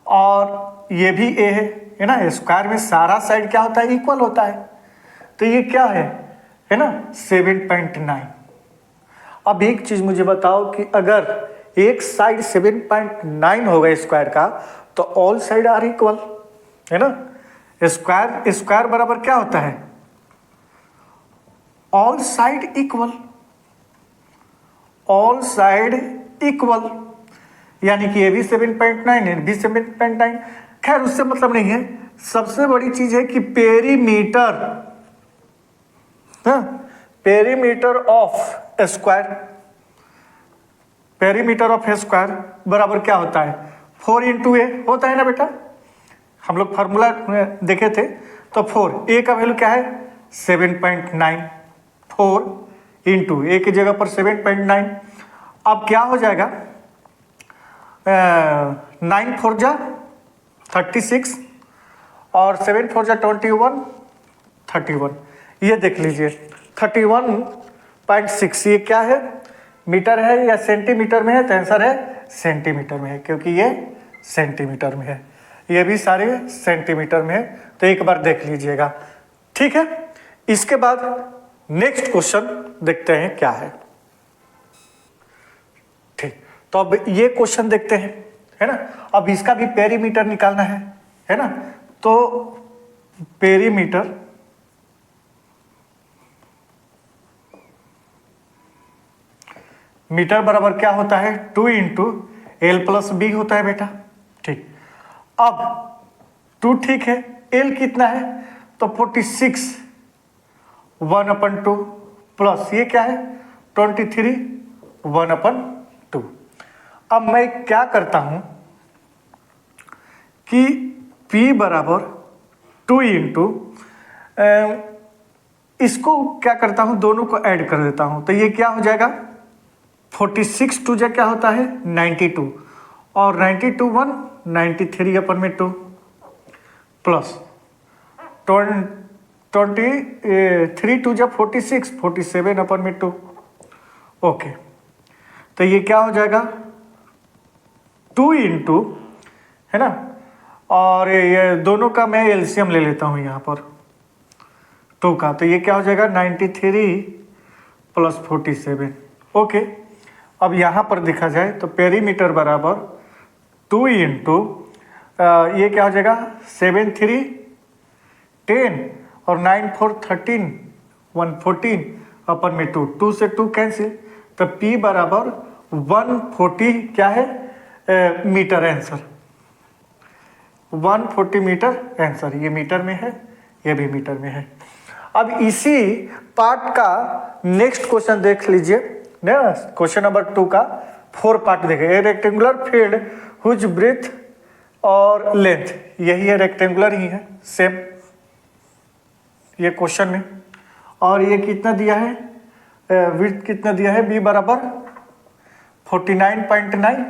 और ये भी ए है ना, स्क्वायर में सारा साइड क्या होता है, इक्वल होता है, तो ये क्या है ना 7.9। अब एक चीज मुझे बताओ कि अगर एक साइड 7.9 होगा स्क्वायर का तो ऑल साइड आर इक्वल है ना। स्क्वायर बराबर क्या होता है, all side equal, all side equal, यानी कि ये भी 7.9 है, भी 7.9। खैर उससे मतलब नहीं है, सबसे बड़ी चीज है कि perimeter, perimeter of square, perimeter of square बराबर क्या होता है 4 into a होता है ना बेटा, हम लोग फार्मूला देखे थे तो 4, a का वैल्यू क्या है 7.9, 4 into a की जगह पर 7.9। अब क्या हो जाएगा 9 4 जा 36 और 7 4 जा 21, ये देख लीजिए 31.6, ये क्या है मीटर है या सेंटीमीटर में है, तो आंसर है सेंटीमीटर में है, क्योंकि ये सेंटीमीटर में है, ये भी सारे सेंटीमीटर में है, तो एक बार देख लीजिएगा। ठीक है, इसके बाद नेक्स्ट क्वेश्चन देखते हैं क्या है। ठीक, तो अब ये क्वेश्चन देखते हैं, है ना। अब इसका भी पेरीमीटर निकालना है ना, तो पेरीमीटर मीटर बराबर क्या होता है 2 into L + B होता है बेटा। ठीक, अब 2 ठीक है, L कितना है तो 46 1/2 प्लस ये क्या है 23 1/2। अब मैं क्या करता हूं कि P बराबर 2 into इसको क्या करता हूं, दोनों को ऐड कर देता हूं, तो ये क्या हो जाएगा 46 2 जा क्या होता है 92 और 92 1 93/2 प्लस 23 2 जा 46 47/2। ओके, तो ये क्या हो जाएगा 2 into है ना, और ये दोनों का मैं एलसीएम ले लेता हूं यहाँ पर 2 का, तो ये क्या हो जाएगा 93 + 47। ओके, अब यहाँ पर देखा जाए तो पेरीमीटर बराबर 2 into ये क्या हो जाएगा 7 3 10 और 9 4 13 114/2, 2 से 2 कैंसिल, तो P बराबर 140 क्या है मीटर आंसर, 140 मीटर आंसर। ये मीटर में है, ये भी मीटर में है। अब इसी पार्ट का नेक्स्ट क्वेश्चन देख लीजिए ना, क्वेश्चन नंबर 2 का 4 पार्ट देखें। A rectangular field whose breadth और लेंथ, यही है रेक्टेंगुलर ही है सेम ये क्वेश्चन में, और ये कितना दिया है विड्थ कितना दिया है, बी बराबर 49.9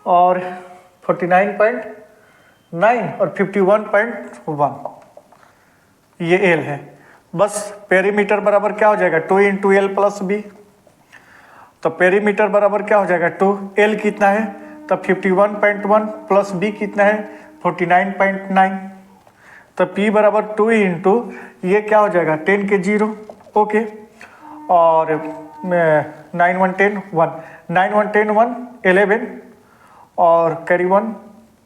और 49.9 और 51.1 ये एल है। बस पेरीमीटर बराबर क्या हो जाएगा 2 इंटू एल प्लस बी। तो पेरीमीटर बराबर क्या हो जाएगा 2, एल कितना है तो 51.1 प्लस बी कितना है 49.9। तो P बराबर 2 इंटू ये क्या हो जाएगा 10 के 0 ओके, और 9 1 10 1 9 1 10 1 11 और कैरी 1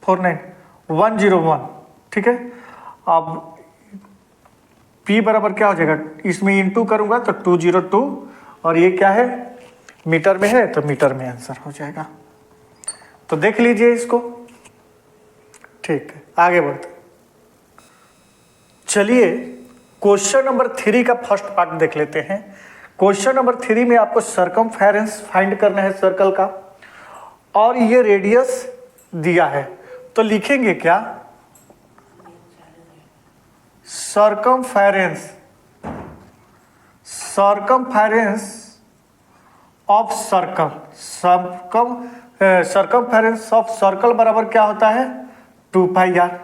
4 9 101 ठीक है। अब P बराबर क्या हो जाएगा, इसमें इंटू करूंगा तो 202 और ये क्या है मीटर में है तो मीटर में आंसर हो जाएगा। तो देख लीजिए इसको, ठीक है आगे बढ़ते। चलिए क्वेश्चन नंबर 3 का फर्स्ट पार्ट देख लेते हैं। क्वेश्चन नंबर 3 में आपको सरकमफेरेंस फाइंड करना है सर्कल का, और ये रेडियस दिया है। तो लिखेंगे क्या, circumference of circle, circumference of circle बराबर क्या होता है 2 पाई आर।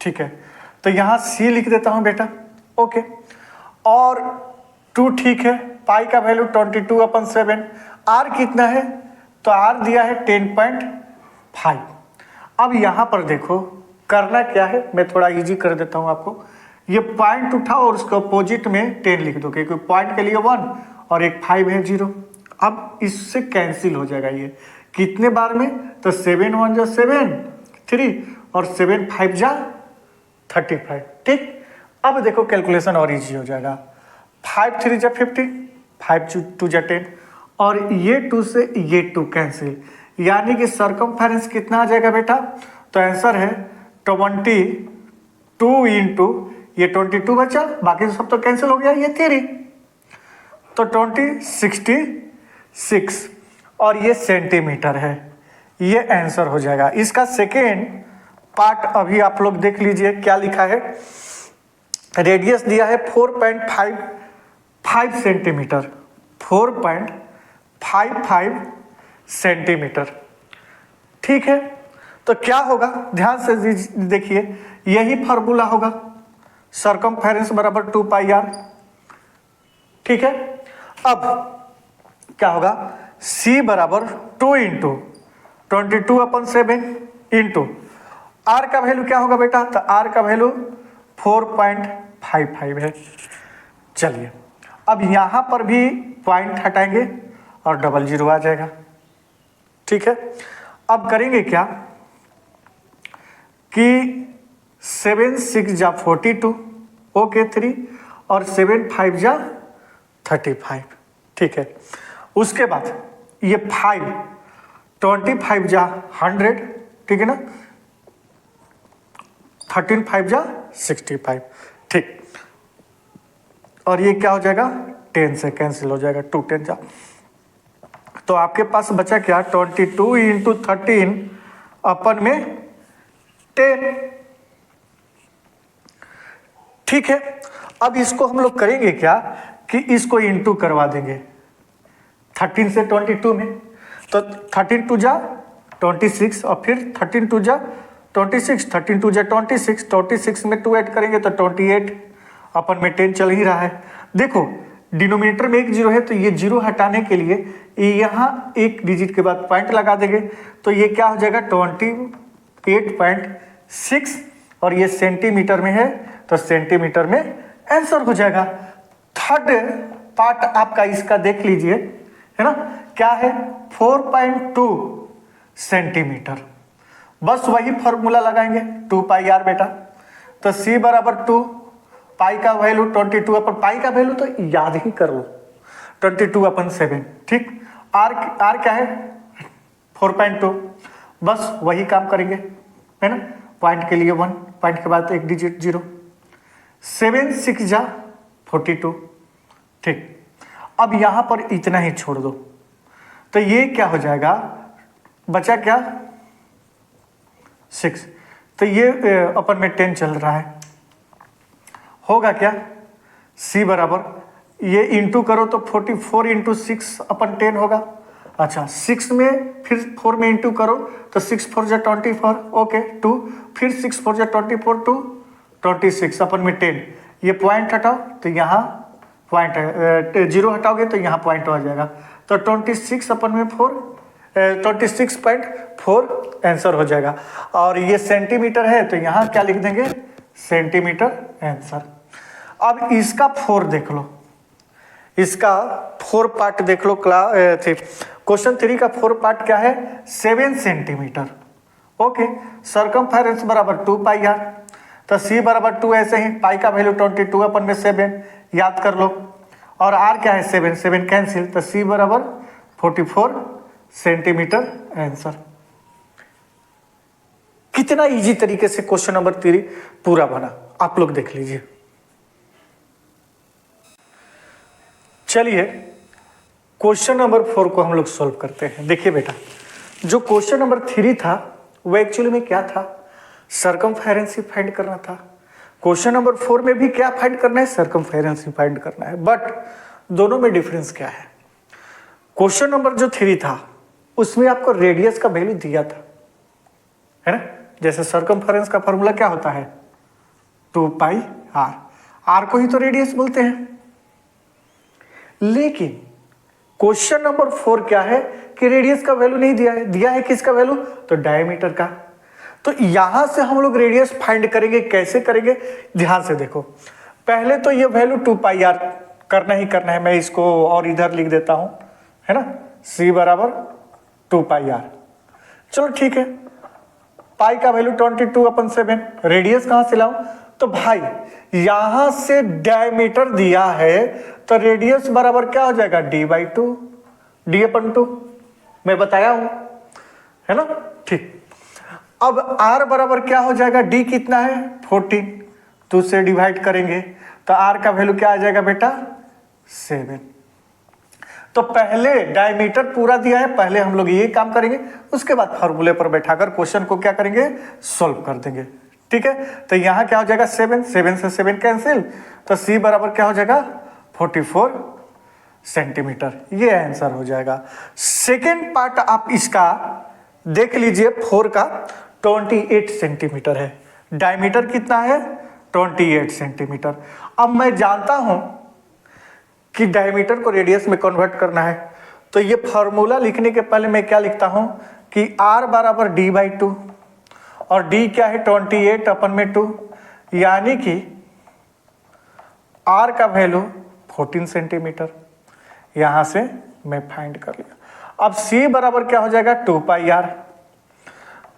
ठीक है, तो यहां C लिख देता हूं बेटा ओके, और 2 ठीक है, पाई का वैल्यू 22/7, R कितना है तो R दिया है 10.5। अब यहां पर देखो करना क्या है, मैं थोड़ा इजी कर देता हूं आपको। ये पॉइंट उठाओ और उसके अपोजिट में 10 लिख दो, क्योंकि पॉइंट के लिए 1 और एक 5 है 0। अब इससे कैंसिल हो जाएगा ये कितने बार में, तो 7 1 जा 7 3 और 7 5 जा 35 ठीक। अब देखो कैलकुलेशन और इजी हो जाएगा, 5 3 जा 15 5 2 जा 10 और ये 2 से ये 2 कैंसिल, यानी कि सरकमफेरेंस कितना आ जाएगा बेटा, तो आंसर है 22 इंटू ये 22 बचा, बाकी सब तो कैंसिल हो गया, ये 3 तो 66 और ये सेंटीमीटर है, ये आंसर हो जाएगा। इसका सेकेंड पार्ट अभी आप लोग देख लीजिए क्या लिखा है। रेडियस दिया है 4.55 सेंटीमीटर, 4.55 सेंटीमीटर ठीक है। तो क्या होगा ध्यान से देखिए, यही फार्मूला होगा, सरकमफेरेंस बराबर 2 पाई आर ठीक है। अब क्या होगा, C बराबर 2 इंटू 22/7 इंटू R का वैल्यू क्या होगा बेटा, तो R का वैल्यू 4.55 है। चलिए अब यहां पर भी पॉइंट हटाएंगे और 00 आ जाएगा ठीक है। अब करेंगे क्या कि 7 6 जा 42 ओके 3 और 7 5 जा 35 ठीक है। उसके बाद ये 5 25 जा 100 ठीक है ना, 13 5 जा 65 ठीक, और ये क्या हो जाएगा 10 से कैंसिल हो जाएगा, 2 10 जा, तो आपके पास बचा क्या 22 इंटू 13 अपन में 10 ठीक है। अब इसको हम लोग करेंगे क्या कि इसको इंटू करवा देंगे 13 से 22 में, तो 13 2 जा 26 और फिर 13 2 जा 26, 13 2 जा 26, 26 में 2 ऐड करेंगे तो 28, अपन में 10 चल ही रहा है। देखो डिनोमिनेटर में एक 0 है, तो ये 0 हटाने के लिए यहाँ एक डिजिट के बाद पॉइंट लगा देंगे, तो ये क्या हो जाएगा 28.6 और ये सेंटीमीटर में है, तो सेंटीमीटर में आंसर हो जाएगा। थर्ड पार्ट आपका इसका देख लीजिए है ना, क्या है 4.2 सेंटीमीटर, बस वही फॉर्मूला लगाएंगे 2 पाई आर बेटा। तो C बराबर 2, पाई का वैल्यू 22 अपन, पाई का वैल्यू तो याद ही कर लो 22/7 ठीक। R क्या है 4.2, बस वही काम करेंगे है ना, पॉइंट के लिए 1, पॉइंट के बाद एक डिजिट 0, 7 6 जा 42 ठीक। अब यहां पर इतना ही छोड़ दो, तो ये क्या हो जाएगा, बचा क्या 6, तो ये अपन में 10 चल रहा है, होगा क्या C बराबर ये इंटू करो तो 44 इंटू 6 अपन 10 होगा, अच्छा 6 में फिर 4 में इंटू करो तो 6 4 जा 24, ओके 2, फिर 6 4 जा 24 2 26 अपन में 10, ये पॉइंट हटाओ तो यहाँ पॉइंट है, जीरो हटाओगे तो यहाँ पॉइंट आ जाएगा, तो 26 अपन में 26.4 आंसर हो जाएगा। और ये सेंटीमीटर है तो यहाँ क्या लिख देंगे, सेंटीमीटर आंसर। अब इसका 4 देख लो, इसका 4 पार्ट देख लो। क्वेश्चन 3 का 4 पार्ट क्या है, 7 सेंटीमीटर। ओके, सरकमफेरेंस बराबर 2 पाई आर, तो सी बराबर 2, ऐसे ही पाई का वैल्यू 22 अपन में 7 याद कर लो, और आर क्या है 7, 7 कैंसिल, तो सी बराबर 44 सेंटीमीटर आंसर। कितना इजी तरीके से क्वेश्चन नंबर 3 पूरा बना, आप लोग देख लीजिए। चलिए क्वेश्चन नंबर 4 को हम लोग सॉल्व करते हैं। देखिए बेटा, जो क्वेश्चन नंबर 3 था वो एक्चुअली में क्या था, सरकमफेरेंस ही फाइंड करना था। क्वेश्चन नंबर 4 में भी क्या फाइंड करना है, सरकमफेरेंस ही फाइंड करना है। बट दोनों में डिफरेंस क्या है, क्वेश्चन नंबर जो 3 था उसमें आपको रेडियस का वैल्यू दिया था, है ना। जैसे सरकमफेरेंस का फॉर्मूला क्या होता है, 2 पाई आर, आर को ही तो रेडियस बोलते हैं। लेकिन क्वेश्चन नंबर 4 क्या है कि रेडियस का वैल्यू नहीं दिया है, दिया है किसका वैल्यू, तो डायमीटर का। तो यहां से हम लोग रेडियस फाइंड करेंगे, कैसे करेंगे, ध्यान से देखो। पहले तो ये वैल्यू 2 पाई आर करना ही करना है, मैं इसको और इधर लिख देता हूं, है ना, सी बराबर 2 पाई आर। चलो ठीक है, पाई का वैल्यू 22/7, रेडियस कहां से लाऊं, तो भाई यहां से डायमीटर दिया है तो रेडियस बराबर क्या हो जाएगा, d/2, d/2 मैं बताया हूं, है ना। ठीक, अब r बराबर क्या हो जाएगा, d कितना है 14, 2 से डिवाइड करेंगे तो r का वैल्यू क्या आ जाएगा बेटा 7। तो पहले डायमीटर पूरा दिया है, पहले हम लोग ये काम करेंगे, उसके बाद फॉर्मूले पर बैठाकर क्वेश्चन को क्या करेंगे, सॉल्व कर देंगे। ठीक है, तो यहां क्या हो जाएगा 7, 7 से 7 कैंसिल, तो c बराबर क्या हो जाएगा 44 सेंटीमीटर, ये आंसर हो जाएगा। सेकेंड पार्ट आप इसका देख लीजिए, 4 का 28 सेंटीमीटर है, डायमीटर कितना है 28 सेंटीमीटर। अब मैं जानता हूं कि डायमीटर को रेडियस में कन्वर्ट करना है, तो ये फॉर्मूला लिखने के पहले मैं क्या लिखता हूं कि r बराबर d/2, और d क्या है 28/2, यानी कि r का वैल्यू 14 सेंटीमीटर, यहां से मैं फाइंड कर लिया। अब c बराबर क्या हो जाएगा 2 पाई आर,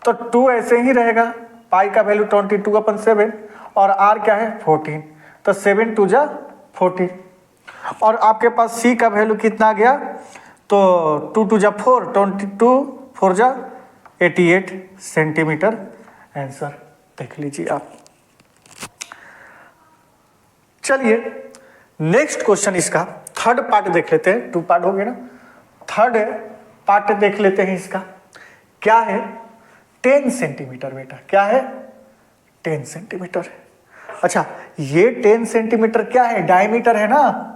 तो 2 ऐसे ही रहेगा, पाई का वैल्यू 22/7 और r क्या है 14, तो 7 2 जा 14, और आपके पास c का वैल्यू कितना आ गया, तो 2 2 जा 4, 22 4 जा 88 सेंटीमीटर आंसर। देख लीजिए आप। चलिए नेक्स्ट क्वेश्चन, इसका थर्ड पार्ट देख लेते हैं, 2 पार्ट हो गए ना, थर्ड पार्ट देख लेते हैं। इसका क्या है 10 सेंटीमीटर बेटा, क्या है 10 सेंटीमीटर। अच्छा, ये 10 सेंटीमीटर क्या है, डायमीटर है ना,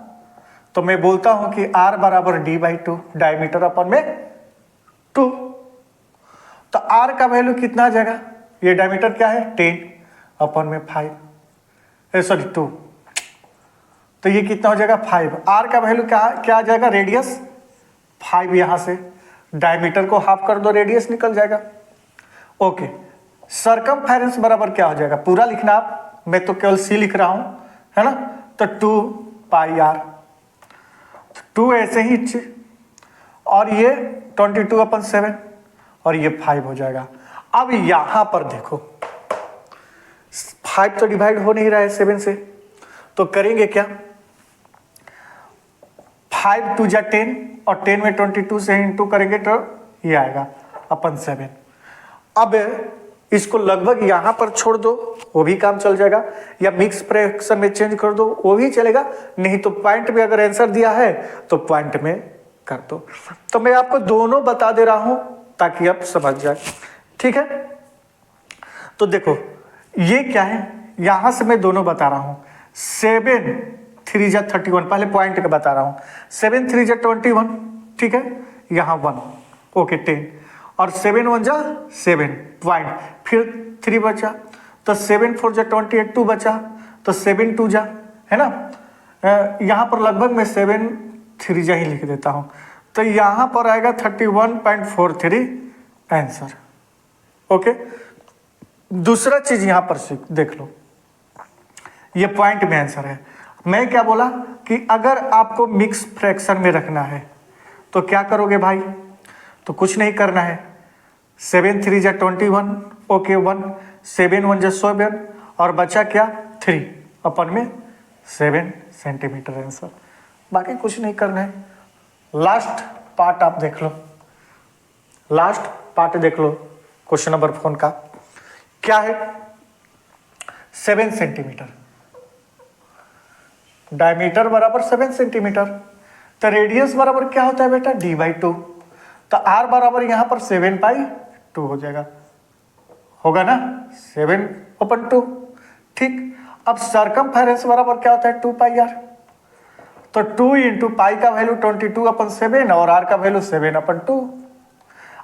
तो मैं बोलता हूं कि r बराबर d/2, डायमीटर अपन में 2, तो r का वैल्यू कितना आ जाएगा, ये डायमीटर क्या है 10 अपन में 5, सॉरी 2, तो ये कितना हो जाएगा 5। r का वैल्यू क्या आ जाएगा, रेडियस 5, यहां से डायमीटर को हाफ कर दो, रेडियस निकल जाएगा। ओके, सरकमफेरेंस बराबर क्या हो जाएगा, पूरा लिखना आप, मैं तो केवल c लिख रहा हूं, है ना, तो 2 पाई आर, 2 ऐसे ही, और ये 22/7 और ये 5 हो जाएगा। अब यहां पर देखो 5 तो डिवाइड हो नहीं रहा है 7 से, तो करेंगे क्या, 5 2 जा 10 और 10 में 22 से इंटू करेंगे तो ये आएगा अपन 7। अब इसको लगभग यहां पर छोड़ दो, वो भी काम चल जाएगा, या मिक्स फ्रैक्शन में चेंज कर दो, वो भी चलेगा, नहीं तो पॉइंट में अगर आंसर दिया है तो पॉइंट में कर दो। तो मैं आपको दोनों बता दे रहा हूं ताकि आप समझ जाए। ठीक है, तो देखो ये क्या है, यहां से मैं दोनों बता रहा हूं, 7 3 जा 31, पहले पॉइंट का बता रहा हूं, 7 3 जा 21, ठीक है, यहाँ 1, ओके 10, और 7 1 जा 7 पॉइंट, फिर 3 बचा, तो 7 4 जा 28, 2 बचा, तो 7 2 जा, है ना। यहाँ पर लगभग मैं 7 3 जा ही लिख देता हूँ, तो यहाँ पर आएगा 31.43 आंसर। ओके, दूसरा चीज यहाँ पर देख लो, ये पॉइंट में आंसर है। मैं क्या बोला कि अगर आपको मिक्स फ्रैक्शन में रखना है तो क्या करोगे भाई, तो कुछ नहीं करना है, 7 3 जा 21, ओके 1, 7 1 जा 7, और बचा क्या 3 अपन में 7 सेंटीमीटर आंसर, बाकी कुछ नहीं करना है। लास्ट पार्ट आप देख लो, लास्ट पार्ट देख लो क्वेश्चन नंबर 4 का क्या है, 7 सेंटीमीटर, डायमीटर बराबर 7 सेंटीमीटर, तो रेडियस बराबर क्या होता है बेटा d/2, तो r बराबर यहां पर 7/2 हो जाएगा, होगा ना 7/2। ठीक, अब सरकमफेरेंस बराबर क्या होता है 2πr, तो 2 इंटू पाई का वैल्यू 22/7 और r का वैल्यू 7/2।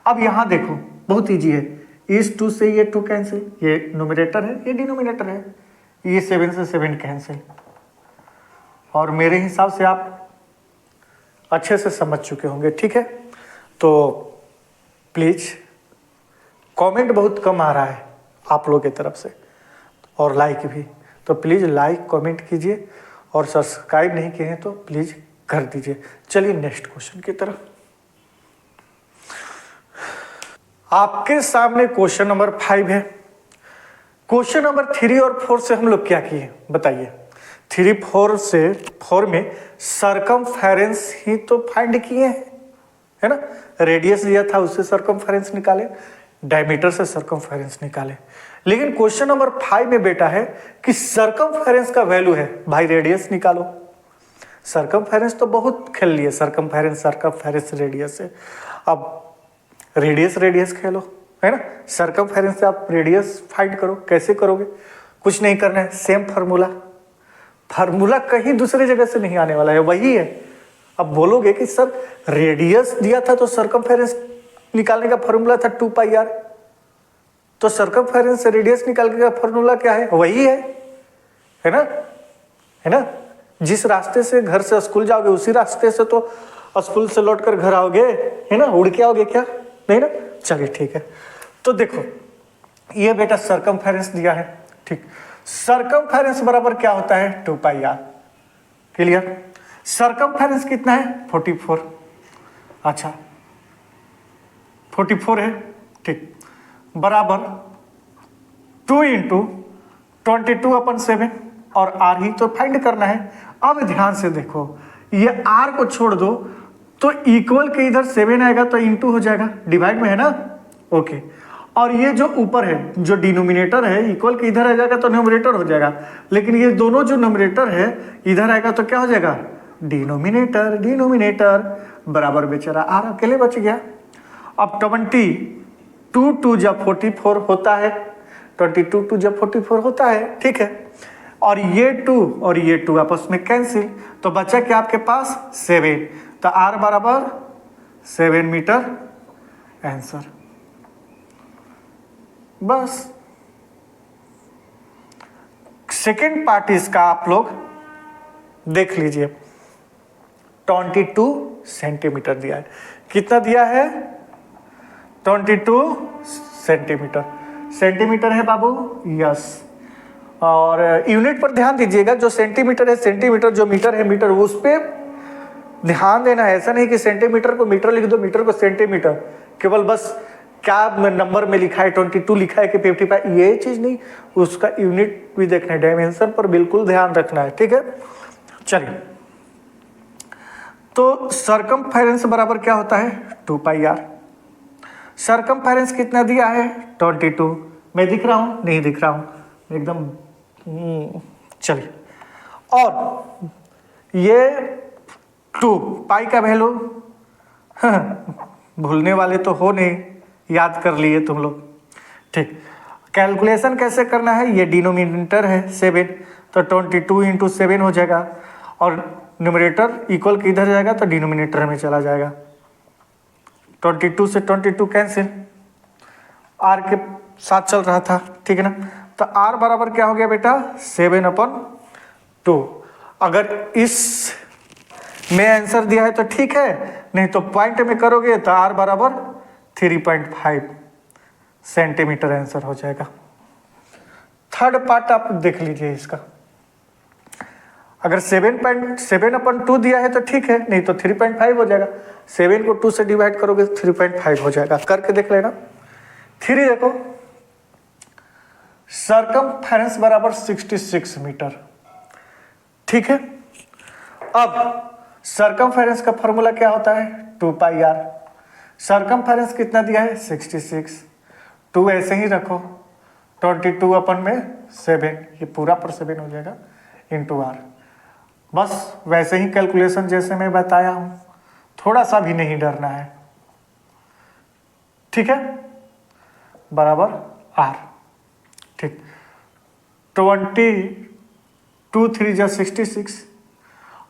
अब यहां देखो बहुत इजी है, इस 2 से ये 2 कैंसिल, ये न्यूमरेटर है ये डिनोमिनेटर है, ये 7 से 7 कैंसिल, और मेरे हिसाब से आप अच्छे से समझ चुके होंगे। ठीक है, तो प्लीज कमेंट बहुत कम आ रहा है आप लोगों की तरफ से, और लाइक भी, तो प्लीज लाइक कमेंट कीजिए, और सब्सक्राइब नहीं किए हैं तो प्लीज कर दीजिए। चलिए नेक्स्ट क्वेश्चन की तरफ। आपके सामने क्वेश्चन नंबर 5 है। क्वेश्चन नंबर 3 और 4 से हम लोग क्या किए बताइए, 3 4 से 4 में सरकमफेरेंस ही तो फाइंड किए हैं, है ना, रेडियस दिया था उससे सरकमफेरेंस निकाले, डायमीटर से सरकमफेरेंस निकाले। लेकिन क्वेश्चन नंबर 5 में बेटा है कि सरकमफेरेंस का वैल्यू है, भाई रेडियस निकालो। सरकमफेरेंस तो बहुत खेल लिए, सरकमफेरेंस रेडियस है, अब रेडियस खेलो, है ना, सरकमफेरेंस से आप रेडियस फाइंड करो। कैसे करोगे, कुछ नहीं करना है, सेम फार्मूला कहीं दूसरे जगह से नहीं आने वाला है, वही है। अब बोलोगे कि सर रेडियस दिया था तो सरकमफेरेंस निकालने का फॉर्मूला था 2πr, तो सरकमफेरेंस से रेडियस निकालने का फॉर्मूला क्या है, वही है ना। जिस रास्ते से घर से स्कूल जाओगे उसी रास्ते से तो स्कूल से लौटकर घर आओगे, है ना, उड़ के आओगे क्या, नहीं ना। चलिए ठीक है, तो देखो ये बेटा सरकमफेरेंस दिया है। ठीक, सरकमफेरेंस बराबर क्या होता है 2πr, क्लियर। सरकमफेरेंस कितना है 44, अच्छा 44 है, ठीक, बराबर 2 इंटू 22/7, और r ही तो फाइंड करना है। अब ध्यान से देखो, ये r को छोड़ दो तो इक्वल के इधर 7 आएगा तो इंटू हो जाएगा, डिवाइड में है ना, ओके। और ये जो ऊपर है जो डिनोमिनेटर है, इक्वल के इधर आ जाएगा तो न्यूमरेटर हो जाएगा, लेकिन ये दोनों जो न्यूमरेटर है इधर आएगा तो क्या हो जाएगा डिनोमिनेटर बराबर बेचारा r अकेले बच गया। अब 22 2 जा 44 होता है, 22 2 जा 44 होता है, ठीक है, और ये 2 और ये 2 आपस में कैंसिल, तो बचा क्या आपके पास 7, तो r बराबर 7 मीटर आंसर। बस सेकेंड पार्ट इसका आप लोग देख लीजिए, 22 सेंटीमीटर दिया है। कितना दिया है 22 सेंटीमीटर है बाबू, यस। और यूनिट पर ध्यान दीजिएगा, जो सेंटीमीटर है सेंटीमीटर, जो मीटर है मीटर, उस पर ध्यान देना है। ऐसा नहीं कि सेंटीमीटर को मीटर लिख दो, मीटर को सेंटीमीटर, केवल बस क्या नंबर में लिखा है 22 लिखा है कि 55, ये चीज नहीं, उसका यूनिट भी देखना है, डायमेंशन पर बिल्कुल ध्यान रखना है, ठीक है। चलिए, तो सरकमफेरेंस बराबर क्या होता है 2πr। सरकमफेरेंस कितना दिया है 22, मैं दिख रहा हूं नहीं दिख रहा हूं एकदम, चलिए, और ये 2 पाई का वैल्यू भूलने वाले तो हो नहीं, याद कर लिए तुम लोग, ठीक। कैलकुलेशन कैसे करना है, ये डिनोमिनेटर है 7, तो 22 इंटू 7 हो जाएगा, और न्यूमरेटर इक्वल के इधर जाएगा तो डिनोमिनेटर में चला जाएगा, 22 से 22 कैंसिल, आर के साथ चल रहा था, ठीक है ना। तो आर बराबर क्या हो गया बेटा 7/2। अगर इस में आंसर दिया है तो ठीक है, नहीं तो पॉइंट में करोगे तो आर बराबर 3.5 सेंटीमीटर आंसर हो जाएगा। थर्ड पार्ट आप देख लीजिए इसका। अगर 7/2 दिया है तो ठीक है, नहीं तो 3.5 हो जाएगा। 7 को 2 से डिवाइड करोगे तो 3.5 हो जाएगा। करके देख लेना। 3 देखो, सरकमफेरेंस बराबर 66 मीटर, ठीक है। अब सरकमफेरेंस का फॉर्मूला क्या होता है 2πr। सरकमफेरेंस कितना दिया है 66, 2 ऐसे ही रखो, 22/7, ये पूरा पर 7 हो जाएगा, इंटू आर। बस वैसे ही कैलकुलेशन जैसे मैं बताया हूं, थोड़ा सा भी नहीं डरना है, ठीक है। बराबर आर, ठीक। 22 3 जा 66,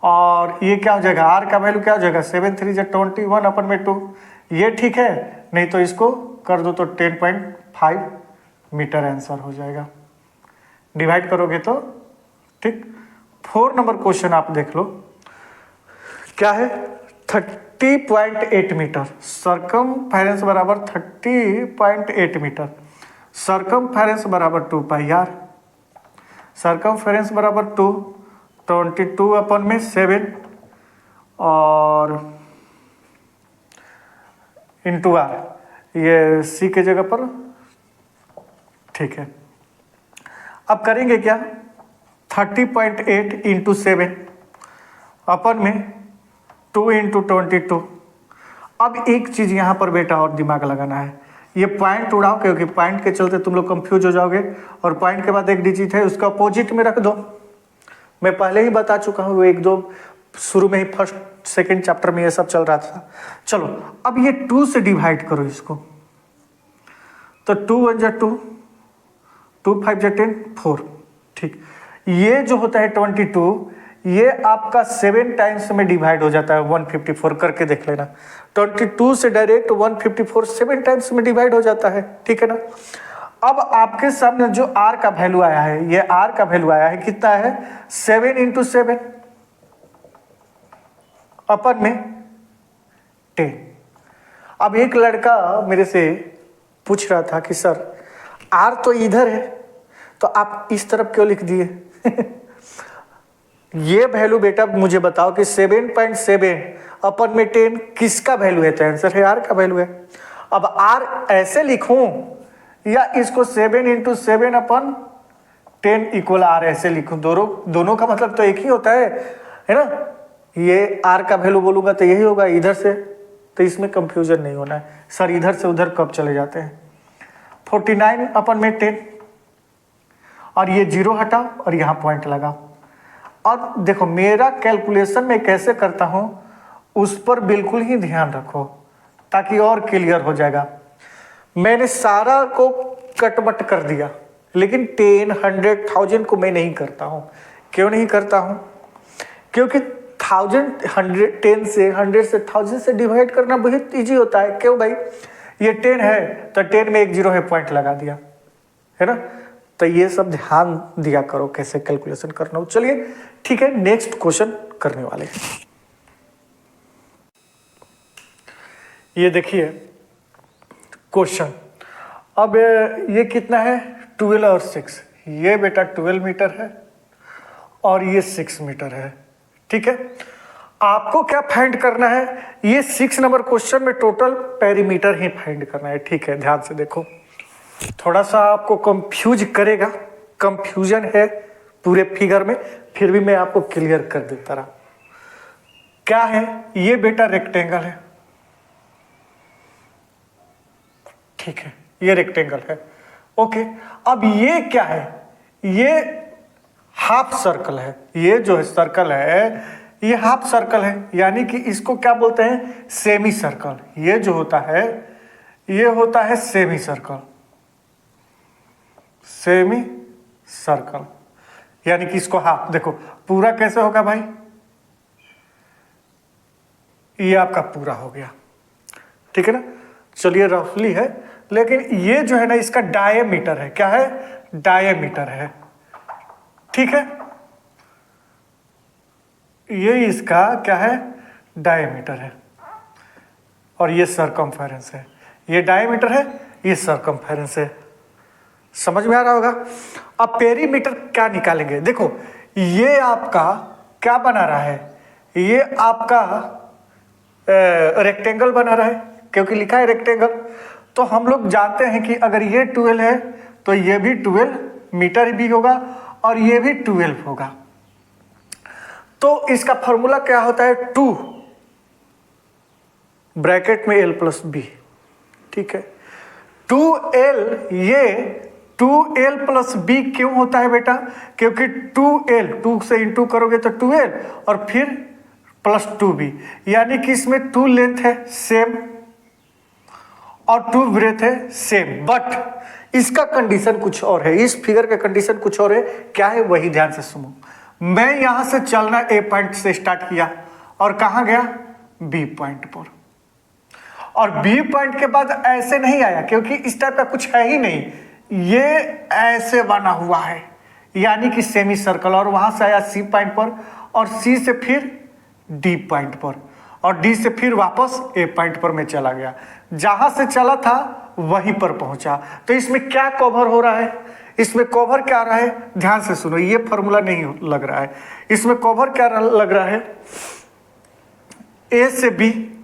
और ये क्या हो जाएगा आर का वैल्यू क्या हो जाएगा 7 3 जा 21/2। ये ठीक है, नहीं तो इसको कर दो तो 10.5 मीटर आंसर हो जाएगा। डिवाइड करोगे तो ठीक। 4 नंबर क्वेश्चन आप देख लो, क्या है 30.8 मीटर। सरकमफेरेंस बराबर 30.8 मीटर। सरकमफेरेंस बराबर 2πr। सरकमफेरेंस बराबर 22/7 और इंटू आर, ये सी के जगह पर, ठीक है। अब करेंगे क्या 30.8 इंटू 7 अपन में 2 इंटू 22। अब एक चीज यहां पर बेटा और दिमाग लगाना है, ये पॉइंट उड़ाओ क्योंकि पॉइंट के चलते तुम लोग कंफ्यूज हो जाओगे, और पॉइंट के बाद एक डिजिट है उसका अपोजिट में रख दो। मैं पहले ही बता चुका हूं, एक दो शुरू में ही फर्स्ट सेकंड चैप्टर में ये सब चल रहा था। चलो अब ये 2 से डिवाइड करो इसको, तो 2 1 जा 2, 2 5 जा 10, 4, ठीक। ये जो होता है 22, ये आपका 7 टाइम्स में डिवाइड हो जाता है 154। करके देख लेना, 22 से डायरेक्ट 154 7 टाइम्स में डिवाइड हो जाता है, ठीक है ना। अब आपके सामने जो आर का वैल्यू आया है, ये आर का वैल्यू आया है कितना है 7 इंटू 7 अपन में 10। अब एक लड़का मेरे से पूछ रहा था कि सर आर तो इधर है तो आप इस तरफ क्यों लिख दिए ये वैल्यू बेटा मुझे बताओ कि 7.7 अपन में 10 किसका वैल्यू है, तो आंसर है आर का वैल्यू है। अब आर ऐसे लिखूं या इसको 7 इंटू 7 अपन 10 इक्वल आर ऐसे लिखूं, दोनों का मतलब तो एक ही होता है ना। ये आर का वैल्यू बोलूंगा तो यही होगा इधर से, तो इसमें कंफ्यूजन नहीं होना है। सर इधर से उधर कब चले जाते हैं। 49 अपन में 10, और ये 0 हटाओ और यहाँ पॉइंट लगाओ। और देखो मेरा कैलकुलेशन में कैसे करता हूं उस पर बिल्कुल ही ध्यान रखो ताकि और क्लियर हो जाएगा। मैंने सारा को कटबट कर दिया, लेकिन 10 100 1000 को मैं नहीं करता हूं। क्यों नहीं करता हूं? क्योंकि 1000 100 10 से 100 से 1000 से डिवाइड करना बहुत इजी होता है। क्यों भाई, ये 10 है तो 10 में एक 0 है, पॉइंट लगा दिया, है ना। तो ये सब ध्यान दिया करो कैसे कैलकुलेशन करना हो। चलिए ठीक है, नेक्स्ट क्वेश्चन करने वाले हैं। ये देखिए क्वेश्चन, अब ये कितना है 12 और 6, ये बेटा 12 मीटर है और ये 6 मीटर है, ठीक है। आपको क्या फाइंड करना है, ये 6 नंबर क्वेश्चन में टोटल पेरीमीटर ही फाइंड करना है, ठीक है। ध्यान से देखो, थोड़ा सा आपको कंफ्यूज करेगा, कंफ्यूजन है पूरे फिगर में, फिर भी मैं आपको क्लियर कर देता रहा। क्या है ये बेटा रेक्टेंगल है, ठीक है, ये रेक्टेंगल है, ओके। अब ये क्या है, ये हाफ सर्कल है, ये जो है सर्कल है ये हाफ सर्कल है, यानी कि इसको क्या बोलते हैं सेमी सर्कल। ये जो होता है ये होता है सेमी सर्कल, सेमी सर्कल, यानी कि इसको हाफ। देखो पूरा कैसे होगा भाई, ये आपका पूरा हो गया, ठीक है ना। चलिए रफली है, लेकिन ये जो है ना इसका डायमीटर है, क्या है, डायमीटर है, ठीक है। ये इसका क्या है, डायमीटर है, और ये सरकमफेरेंस है। ये डायमीटर है, ये सरकमफेरेंस है। समझ में आ रहा होगा। अब पेरीमीटर क्या निकालेंगे, देखो ये आपका क्या बना रहा है, ये आपका रेक्टेंगल बना रहा है, क्योंकि लिखा है रेक्टेंगल। तो हम लोग जानते हैं कि अगर ये 12 है तो ये भी 12 मीटर भी होगा और ये भी 12 होगा। तो इसका फॉर्मूला क्या होता है, 2 ब्रैकेट में l प्लस बी, ठीक है। 2l, ये 2l प्लस बी क्यों होता है बेटा, क्योंकि 2l 2 से इंटू करोगे तो 2l और फिर प्लस 2b, यानी कि इसमें 2 लेंथ है सेम और 2 ब्रेथ है सेम। बट इसका कंडीशन कुछ और है, इस फिगर का कंडीशन कुछ और है। क्या है वही ध्यान से सुनो। मैं यहां से चलना ए पॉइंट से स्टार्ट किया और कहां गया, बी पॉइंट पर, और बी पॉइंट के बाद ऐसे नहीं आया क्योंकि इस टाइप का कुछ है ही नहीं, ये ऐसे बना हुआ है, यानी कि सेमी सर्कल। और वहां से आया सी पॉइंट पर, और सी से फिर डी पॉइंट पर, और डी से फिर वापस ए पॉइंट पर मैं चला गया। जहां से चला था वहीं पर पहुंचा। तो इसमें क्या कवर हो रहा है, इसमें कवर क्या रहा है, ध्यान से सुनो, ये फॉर्मूला नहीं लग रहा है। इसमें कवर क्या लग रहा है, ए से बी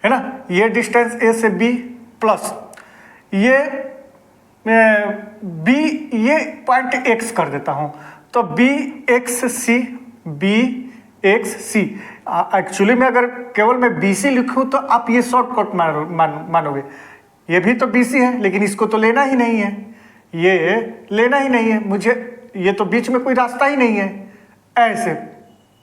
है ना, ये डिस्टेंस ए से बी प्लस ये बी, ये पॉइंट एक्स कर देता हूं, तो बी एक्स सी, बी एक्स सी। एक्चुअली में अगर केवल मैं बी सी लिखूं तो आप ये शॉर्टकट मानोगे, ये भी तो बी सी है, लेकिन इसको तो लेना ही नहीं है, ये लेना ही नहीं है मुझे, ये तो बीच में कोई रास्ता ही नहीं है, ऐसे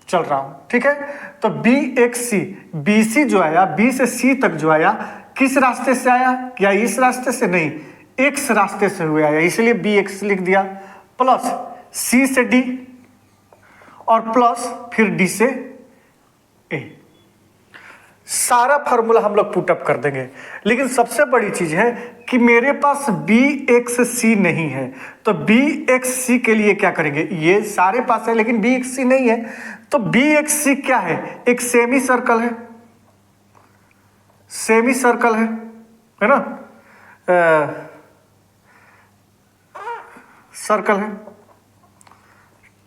चल रहा हूं, ठीक है। तो बी एक्स सी, बी सी जो आया, बी से सी तक जो आया, किस रास्ते से आया, क्या इस रास्ते से, नहीं, एक्स रास्ते से हुए आया, इसलिए बी एक्स लिख दिया, प्लस सी से डी और प्लस फिर डी से ए। सारा फार्मूला हम लोग पुटअप कर देंगे। लेकिन सबसे बड़ी चीज है कि मेरे पास बी एक्स सी नहीं है, तो बी एक्स सी के लिए क्या करेंगे, ये सारे पास है लेकिन बी एक्स सी नहीं है, तो बी एक्स सी क्या है, एक सेमी सर्कल है, सेमी सर्कल है ना, सर्कल है,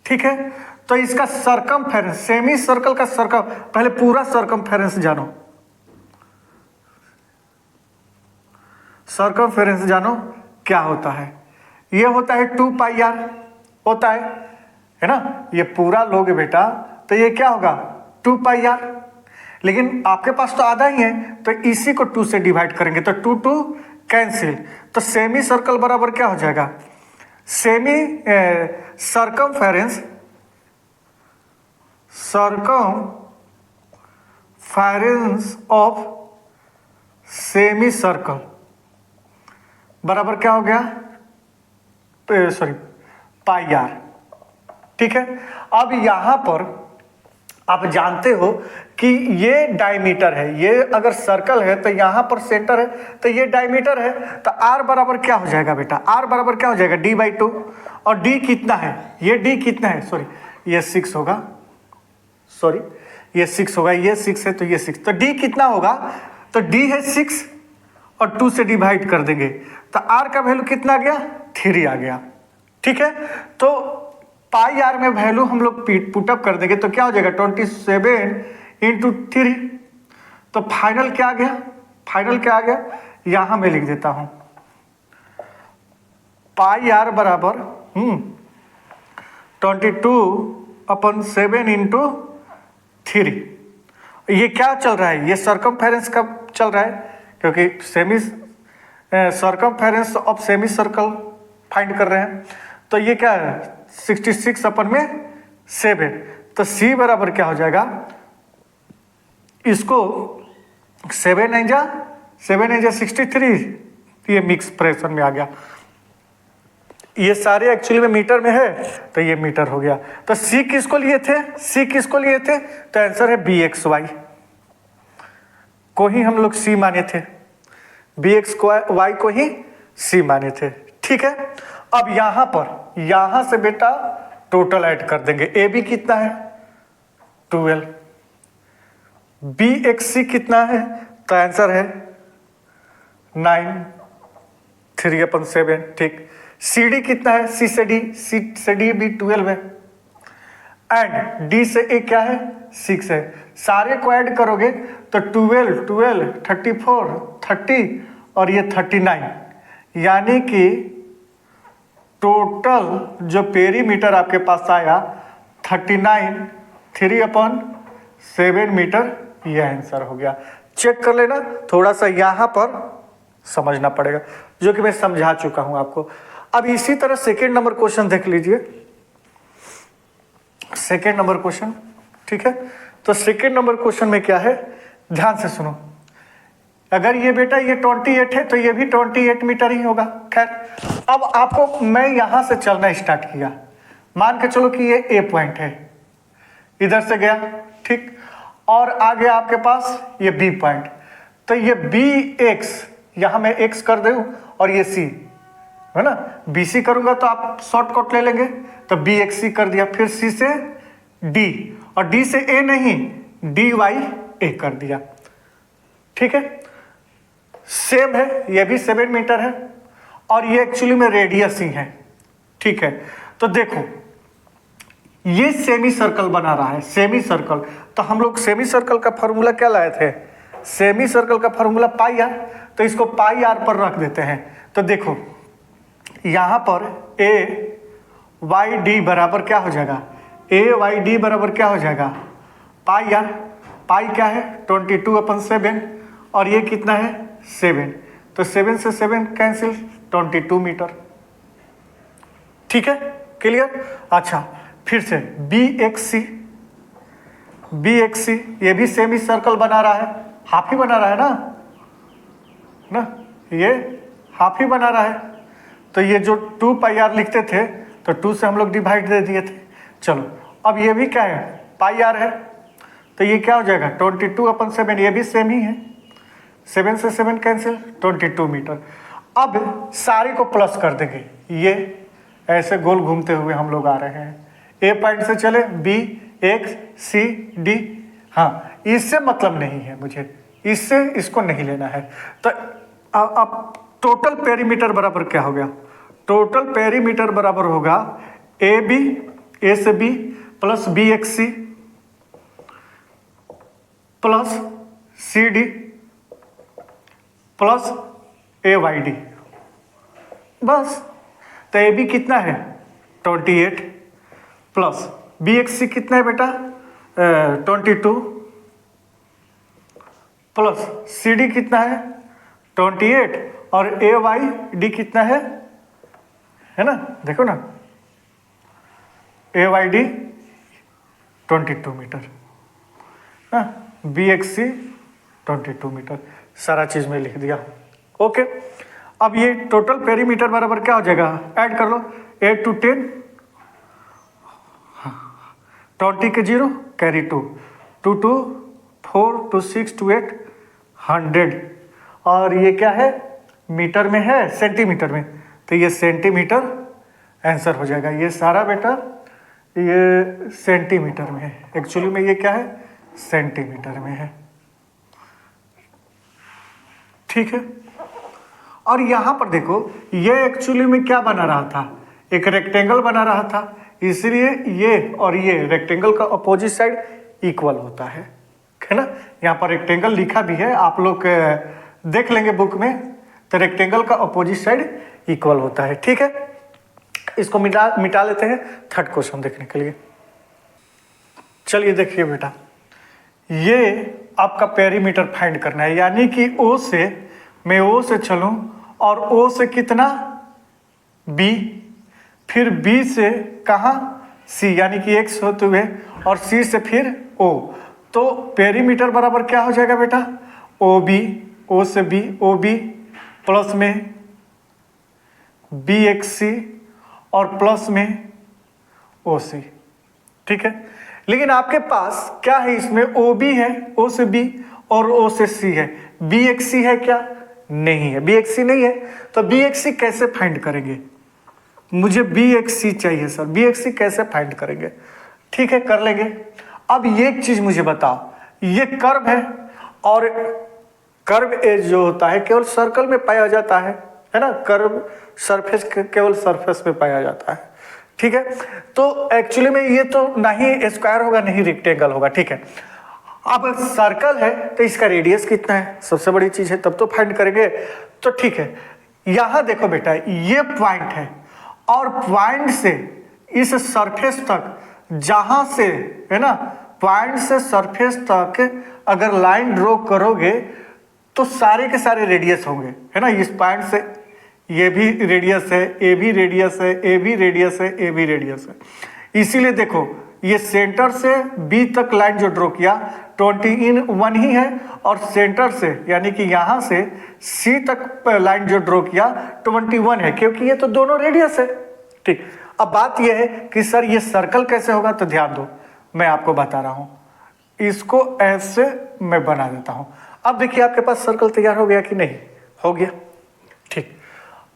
ठीक है। तो इसका सर्कमफेरेंस, सेमी सर्कल का सर्कम, पहले पूरा सर्कमफेरेंस जानो, सर्कमफेरेंस जानो क्या होता है, ये होता है 2 पाई आर होता है ना, ये पूरा लोगे बेटा तो ये क्या होगा 2 पाई आर, लेकिन आपके पास तो आधा ही है तो इसी को 2 से डिवाइड करेंगे तो 2 2 कैंसिल, तो सेमी सर्कल बराबर क्या हो जाएगा, semi circumference, circumference of semi circle बराबर क्या हो गया, सॉरी पाई आर, ठीक है। अब यहां पर आप जानते हो कि ये डायमीटर है, ये अगर सर्कल है तो यहां पर सेंटर है तो ये डायमीटर है, तो आर बराबर क्या हो जाएगा बेटा, आर बराबर क्या हो जाएगा d/2, और d कितना है, ये d कितना है, सॉरी ये 6 होगा, सॉरी ये 6 होगा, ये 6 है तो ये 6, तो d कितना होगा, तो d है 6 और 2 से डिवाइड कर देंगे तो r का वैल्यू कितना आ गया, 3 आ गया, ठीक है। तो पाई आर में वैल्यू हम लोग पुटअप कर देंगे तो क्या हो जाएगा 27 इंटू 3, तो फाइनल क्या आ गया, फाइनल क्या आ गया, यहां मैं लिख देता हूं पाई आर बराबर 22/7 इंटू 3। ये क्या चल रहा है, ये सर्कमफेरेंस का चल रहा है, क्योंकि semi circumference of semi circle find कर रहे हैं, तो ये क्या है 66/7, तो C बराबर क्या हो जाएगा, इसको 7 9 63, ये मिक्स फ्रैक्शन में आ गया, ये सारे एक्चुअली में मीटर में है तो ये मीटर हो गया। तो C किसको लिए थे, C किसको लिए थे, तो आंसर है BXY। को ही हम लोग सी माने थे, बी एक्स को वाई को ही सी माने थे। ठीक है, अब यहां पर यहां से बेटा टोटल ऐड कर देंगे। ए बी कितना है 12, बी एक्स सी कितना है, तो आंसर है 9, 3/7। ठीक, सी डी कितना है, सी से डी भी 12 है, एंड डी से ए क्या है 6 है। सारे को ऐड करोगे तो 12, 12, 34, 30 और ये 39, यानी कि टोटल जो पेरीमीटर आपके पास आया 39, 3/7 मीटर, ये आंसर हो गया। चेक कर लेना, थोड़ा सा यहाँ पर समझना पड़ेगा, जो कि मैं समझा चुका हूं आपको। अब इसी तरह सेकेंड नंबर क्वेश्चन देख लीजिए, सेकेंड नंबर क्वेश्चन। ठीक है, तो सेकेंड नंबर क्वेश्चन में क्या है, ध्यान से सुनो। अगर ये बेटा ये 28 है तो ये भी 28 मीटर ही होगा। खैर, अब आपको मैं यहां से चलना स्टार्ट किया, मान के चलो कि ये ए पॉइंट है, इधर से गया, ठीक, और आ गया आपके पास ये बी पॉइंट, तो ये बी एक्स, यहां मैं एक्स कर दूं और ये सी है ना, बी सी करूंगा तो आप शॉर्टकट ले लेंगे, तो बी एक्स सी कर दिया, फिर सी से डी, और डी से ए नहीं, डी वाई ए कर दिया। ठीक है, सेम है, ये भी 7 मीटर है, और ये एक्चुअली में रेडियस ही है। ठीक है, तो देखो ये सेमी सर्कल बना रहा है, सेमी सर्कल, तो हम लोग सेमी सर्कल का फॉर्मूला क्या लाए थे, सेमी सर्कल का फॉर्मूला पाई आर, तो इसको पाई आर पर रख देते हैं। तो देखो यहां पर ए वाई डी बराबर क्या हो जाएगा, ए वाई डी बराबर क्या हो जाएगा, पाई आर, पाई क्या है 22/7, और ये कितना है 7, तो 7 से 7 कैंसिल, 22 मीटर। ठीक है, क्लियर। अच्छा, फिर से बी एक्स सी, बी एक्स सी ये भी सेमी सर्कल बना रहा है, हाफ ही बना रहा है ना, ये हाफ ही बना रहा है, तो ये जो 2 पाई आर लिखते थे तो 2 से हम लोग डिवाइड दे दिए थे। चलो, अब ये भी क्या है पाई आर है, तो ये क्या हो जाएगा 22/7, ये भी सेम ही है, 7 से 7 कैंसिल, 22 मीटर। अब सारे को प्लस कर देंगे, ये ऐसे गोल घूमते हुए हम लोग आ रहे हैं, ए पॉइंट से चले बी एक्स सी डी, हाँ इससे मतलब नहीं है मुझे, इससे इसको नहीं लेना है। तो अब टोटल पेरीमीटर बराबर क्या हो गया, टोटल पेरीमीटर बराबर होगा ए बी, ए से B plus B X C plus C D plus A Y D, बस। तो ए बी कितना है 28 प्लस बी एक्स सी कितना है बेटा 22 प्लस सी डी कितना है 28, और ए वाई डी कितना है ना, देखो ना, A Y D 22 metre, B X C 22 metre, सारा चीज में लिख दिया। ओके, अब ये टोटल पेरीमीटर बराबर क्या हो जाएगा, ऐड कर लो 8 to 10, 20 के 0 कैरी 2, 2 to 4 to 6 to 8 100, और ये क्या है मीटर में है सेंटीमीटर में, तो ये सेंटीमीटर आंसर हो जाएगा। ये सारा बेटा ये सेंटीमीटर में है, एक्चुअली में ये क्या है सेंटीमीटर में है। ठीक है, और यहां पर देखो ये एक्चुअली में क्या बना रहा था, एक रेक्टेंगल बना रहा था, इसलिए ये और ये रेक्टेंगल का अपोजिट साइड इक्वल होता है ना। यहाँ पर रेक्टेंगल लिखा भी है, आप लोग देख लेंगे बुक में, तो रेक्टेंगल का अपोजिट साइड इक्वल होता है। ठीक है, इसको मिटा लेते हैं थर्ड क्वेश्चन देखने के लिए। चलिए देखिए बेटा, ये आपका पेरीमीटर फाइंड करना है, यानी कि ओ से मैं ओ से चलूं और ओ से कितना बी, फिर बी से कहाँ सी, यानी कि एक्स होते हुए, और सी से फिर ओ, तो पेरीमीटर बराबर क्या हो जाएगा बेटा ओ बी, ओ से बी ओ बी प्लस में बी एक्स सी और प्लस में ओ सी। ठीक है, लेकिन आपके पास क्या है, इसमें ओ बी है, ओ से बी, और ओ से सी है, बी एक सी है क्या? नहीं है, बी एक सी नहीं है। तो बी एक सी कैसे फाइंड करेंगे? मुझे बी एक सी चाहिए सर, बी एक सी कैसे फाइंड करेंगे? ठीक है, कर लेंगे। अब ये एक चीज मुझे बताओ, ये कर्व है और कर्व एज जो होता है केवल सर्कल में पाया जाता है ना? कर्व सरफेस केवल सरफेस में पाया जाता है। ठीक है, तो एक्चुअली में ये तो ना ही स्क्वायर होगा नहीं रेक्टेंगल होगा। ठीक है, अब सर्कल है तो इसका रेडियस कितना है, सबसे बड़ी चीज है, तब तो फाइंड करेंगे। तो ठीक है, यहां देखो बेटा, ये पॉइंट है और पॉइंट से इस सरफेस तक, जहां से है ना, पॉइंट से सरफेस तक अगर लाइन ड्रॉ करोगे तो सारे के सारे रेडियस होंगे, है ना? इस पॉइंट से ये भी रेडियस है, ए भी रेडियस है, ए भी रेडियस है, ए भी रेडियस है। इसीलिए देखो, ये सेंटर से बी तक लाइन जो ड्रॉ किया 21 ही है, और सेंटर से यानी कि यहां से सी तक लाइन जो ड्रॉ किया 21 है, क्योंकि ये तो दोनों रेडियस है। ठीक, अब बात यह है कि सर ये सर्कल कैसे होगा? तो ध्यान दो, मैं आपको बता रहा हूं, इसको ऐसे मैं बना देता हूं। अब देखिए आपके पास सर्कल तैयार हो गया कि नहीं? हो गया। ठीक,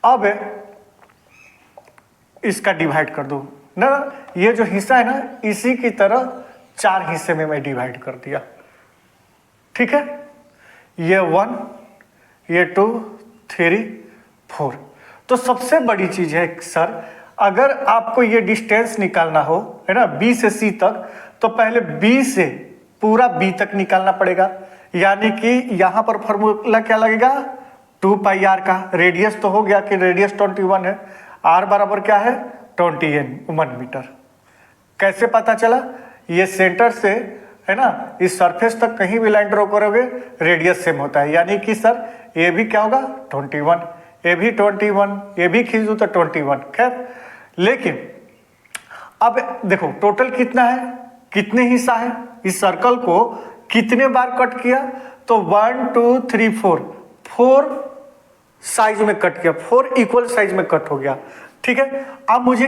अब इसका डिवाइड कर दो ना, ये जो हिस्सा है ना, इसी की तरह 4 हिस्से में मैं डिवाइड कर दिया। ठीक है, ये 1, ये 2, 3, 4। तो सबसे बड़ी चीज है सर, अगर आपको ये डिस्टेंस निकालना हो, है ना, बी से सी तक, तो पहले बी से पूरा बी तक निकालना पड़ेगा। यानी कि यहां पर फॉर्मूला क्या लगेगा? 2 पाई आर का। रेडियस तो हो गया कि रेडियस 21 है, आर बराबर क्या है? 21 मीटर। कैसे पता चला? ये सेंटर से, है ना, इस सरफेस तक कहीं भी लाइन ड्रॉ करोगे रेडियस सेम होता है। यानी कि सर ये भी क्या होगा? 21, ये भी 21, ये भी खींच दूं तो 21। खैर, लेकिन अब देखो टोटल कितना है, कितने हिस्सा है, इस सर्कल को कितने बार कट किया? तो 1 2 3 4 साइज में कट किया, 4 इक्वल साइज में कट हो गया। ठीक है, अब मुझे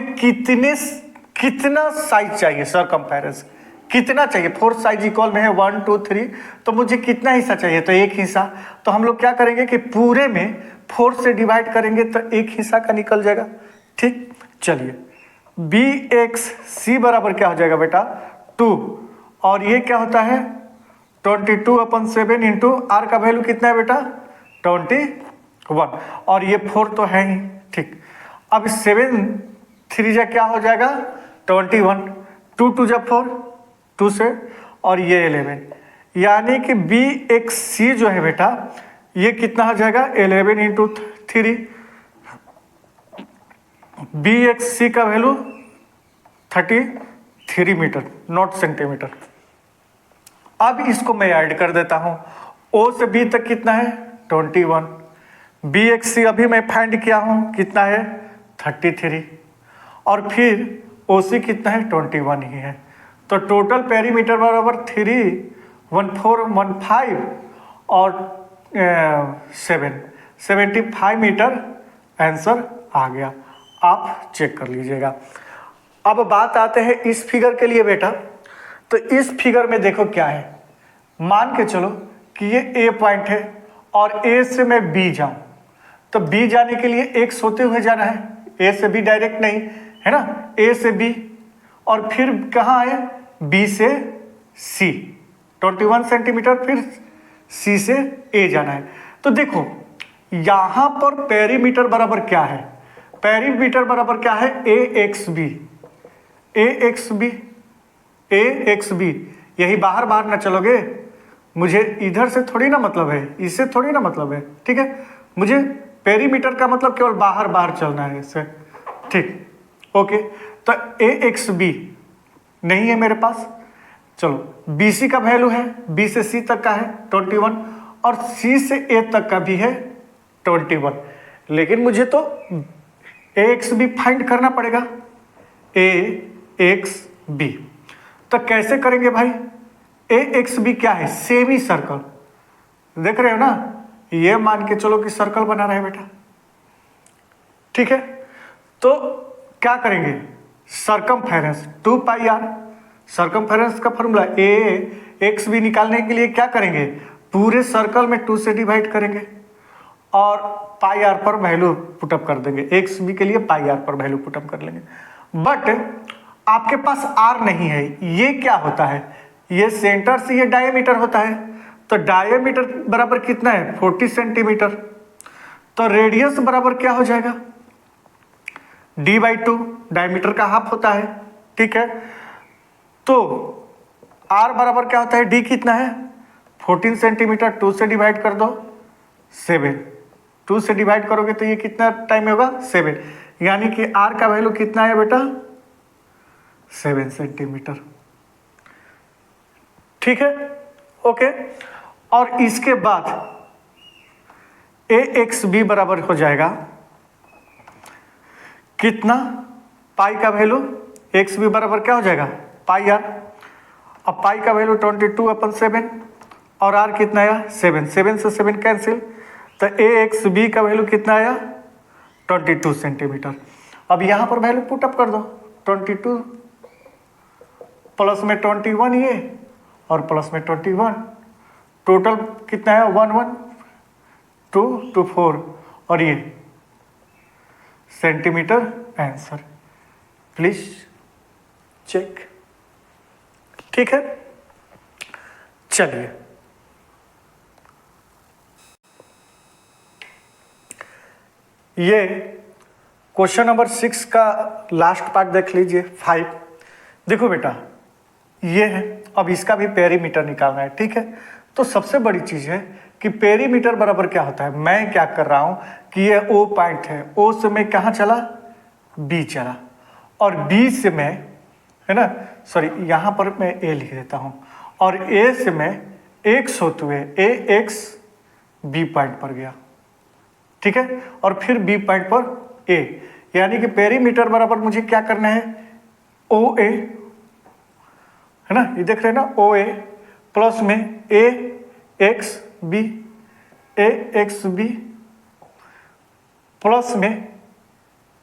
कितना साइज चाहिए? सरकमफेरेंस कितना चाहिए? 4 साइज इक्वल में है 1 2 3, तो मुझे कितना हिस्सा चाहिए? तो एक हिस्सा। तो हम लोग क्या करेंगे कि पूरे में 4 से डिवाइड करेंगे तो एक हिस्सा का निकल जाएगा। ठीक, चलिए, बी एक्स सी बराबर क्या हो जाएगा बेटा? 2, और ये क्या होता है? 22/7 इंटू आर का वैल्यू कितना है बेटा? 21, और ये 4 तो है ही। ठीक, अब 7 3 जा क्या हो जाएगा? 21, 2 2 जा 4, 2 से, और ये 11, यानी कि बी एक्स सी जो है बेटा, ये कितना हो जाएगा? 11 इंटू 3। बी एक्स सी का वैल्यू 33 मीटर, नॉट सेंटीमीटर। अब इसको मैं ऐड कर देता हूं, ओ से बी तक कितना है? 21। बी एक्स सी अभी मैं फाइंड किया हूं, कितना है? 33, और फिर ओ सी कितना है? 21 ही है। तो टोटल पेरीमीटर बराबर 31415 और 75 मीटर आंसर आ गया। आप चेक कर लीजिएगा। अब बात आते हैं इस फिगर के लिए बेटा। तो इस फिगर में देखो क्या है, मान के चलो कि ये ए पॉइंट है और ए से मैं बी जाऊं, तो बी जाने के लिए एक सोते हुए जाना है, ए से बी डायरेक्ट नहीं, है ना, ए से बी, और फिर कहाँ आए? बी से सी 21 सेंटीमीटर, फिर सी से ए जाना है। तो देखो यहां पर पेरीमीटर बराबर क्या है? पेरीमीटर बराबर क्या है? ए एक्स बी, ए एक्स बी, ए एक्स बी। यही बाहर बाहर ना चलोगे, मुझे इधर से थोड़ी ना मतलब है, इससे थोड़ी ना मतलब है। ठीक है, मुझे पेरीमीटर का मतलब केवल बाहर बाहर चलना है इससे। ठीक, ओके, तो ए एक्स बी नहीं है मेरे पास। चलो, बी सी का वैल्यू है, बी से सी तक का है 21, और सी से ए तक का भी है 21, लेकिन मुझे तो ए एक्स बी फाइंड करना पड़ेगा, ए एक्स बी। तो कैसे करेंगे भाई? ए एक्स बी क्या है? सेमी सर्कल, देख रहे हो ना, ये मान के चलो कि सर्कल बना रहे बेटा। ठीक है, तो क्या करेंगे? सरकमफेरेंस 2 पाई आर, सरकमफेरेंस का फॉर्मूला ए एक्स बी निकालने के लिए क्या करेंगे? पूरे सर्कल में 2 से डिवाइड करेंगे और पाई आर पर वैल्यू पुटअप कर देंगे। एक्स बी के लिए पाई आर पर वैल्यू पुटअप कर लेंगे। बट आपके पास आर नहीं है, ये क्या होता है, ये सेंटर से ये डायमीटर होता है। तो डायमीटर बराबर कितना है 40 सेंटीमीटर। तो रेडियस बराबर क्या हो जाएगा d/2, डायमीटर का हाफ होता है। ठीक है, तो r बराबर क्या होता है, d कितना है 14 सेंटीमीटर, 2 से डिवाइड कर दो 7, 2 से डिवाइड करोगे तो ये कितना टाइम होगा 7, यानी कि r का वैल्यू कितना है बेटा 7 सेंटीमीटर। ठीक है, ओके। और इसके बाद AXB बराबर हो जाएगा कितना, पाई का वैल्यू XB बराबर क्या हो जाएगा पाई आर। अब पाई का वैल्यू 22/7 और r कितना आया 7, 7 से 7 कैंसिल, तो AXB का वैल्यू कितना आया 22 सेंटीमीटर। अब यहाँ पर वैल्यू पुटअप कर दो, 22 प्लस में 21 ये और प्लस में 21, टोटल कितना है 1 1 2 2 4 और ये सेंटीमीटर आंसर। Please check. ठीक है, चलिए ये क्वेश्चन नंबर 6 का लास्ट पार्ट देख लीजिए 5। देखो बेटा ये है, अब इसका भी पेरीमीटर निकालना है। ठीक है, तो सबसे बड़ी चीज है कि पेरीमीटर बराबर क्या होता है। मैं क्या कर रहा हूं कि ये O पॉइंट है, O से मैं कहां चला B चला, और B से मैं, है ना, सॉरी यहां पर मैं A लिख देता हूं, और A से मैं X होते हुए AX B पॉइंट पर गया। ठीक है, और फिर B पॉइंट पर A, यानी कि पेरीमीटर बराबर मुझे क्या करना है OA, है ना, ये देख रहे हैं ना OA प्लस में AXB, AXB प्लस में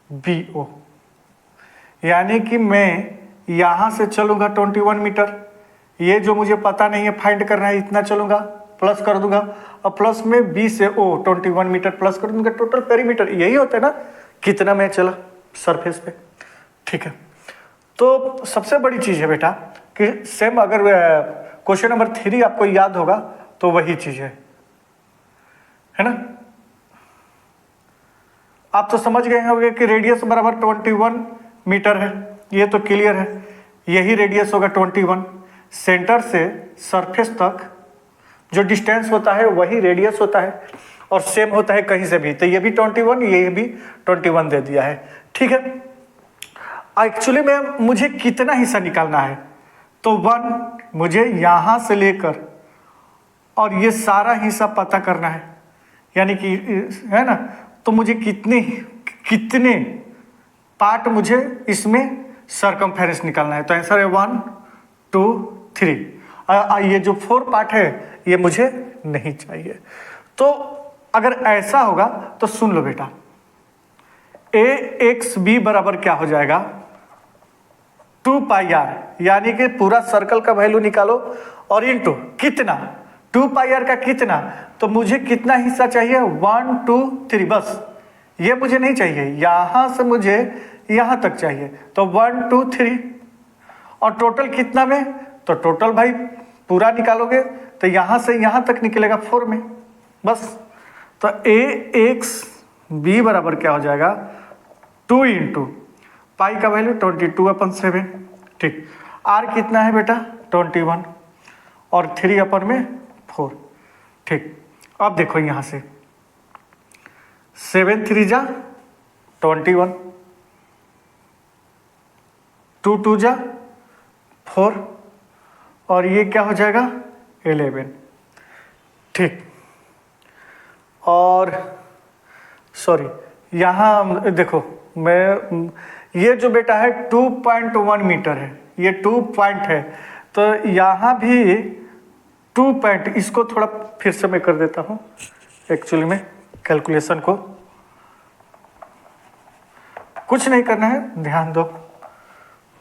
BO, यानी कि मैं यहां से चलूंगा 21 मीटर, ये जो मुझे पता नहीं है फाइंड करना है, इतना चलूंगा प्लस कर दूंगा, और प्लस में B से O 21 मीटर प्लस कर दूंगा, टोटल पेरीमीटर यही होता है ना कितना मैं चला सरफेस पे। ठीक है, तो सबसे बड़ी चीज है बेटा कि सेम अगर क्वेश्चन नंबर 3 आपको याद होगा तो वही चीज है ना। आप तो समझ गए होंगे कि रेडियस बराबर 21 मीटर है, ये तो क्लियर है, यही रेडियस होगा 21। सेंटर से सरफेस तक जो डिस्टेंस होता है वही रेडियस होता है, और सेम होता है कहीं से भी, तो ये भी 21, ये भी 21 दे दिया है। ठीक है, एक्चुअली में मुझे कितना हिस्सा निकालना है, तो 1 मुझे यहां से लेकर और ये सारा हिस्सा पता करना है, यानी कि है ना, तो मुझे कितने पार्ट मुझे इसमें सरकमफेरेंस निकालना है। तो आंसर है 1 2 3। ये जो 4 पार्ट है ये मुझे नहीं चाहिए। तो अगर ऐसा होगा तो सुन लो बेटा, AXB बराबर क्या हो जाएगा 2 पाई आर, यानी कि पूरा सर्कल का वैल्यू निकालो और इनटू कितना 2 पाई आर का कितना, तो मुझे कितना हिस्सा चाहिए 1 2 3, बस ये मुझे नहीं चाहिए, यहां से मुझे यहां तक चाहिए, तो 1 2 3, और टोटल कितना में, तो टोटल भाई पूरा निकालोगे तो यहां से यहां तक निकलेगा 4 में बस। तो AXB बराबर क्या हो जाएगा 2 इंटू पाई का वैल्यू 22/7। ठीक, R कितना है बेटा 21 और 3/4। ठीक, अब देखो यहां से 7 3 जा 21, 2 2 जा 4, और ये क्या हो जाएगा 11। ठीक, और सॉरी यहाँ देखो मैं, ये जो बेटा है 2.1 मीटर है, ये 2 पॉइंट है, तो यहाँ भी 2 पॉइंट, इसको थोड़ा फिर से मैं कर देता हूँ एक्चुअली में कैलकुलेशन को, कुछ नहीं करना है, ध्यान दो,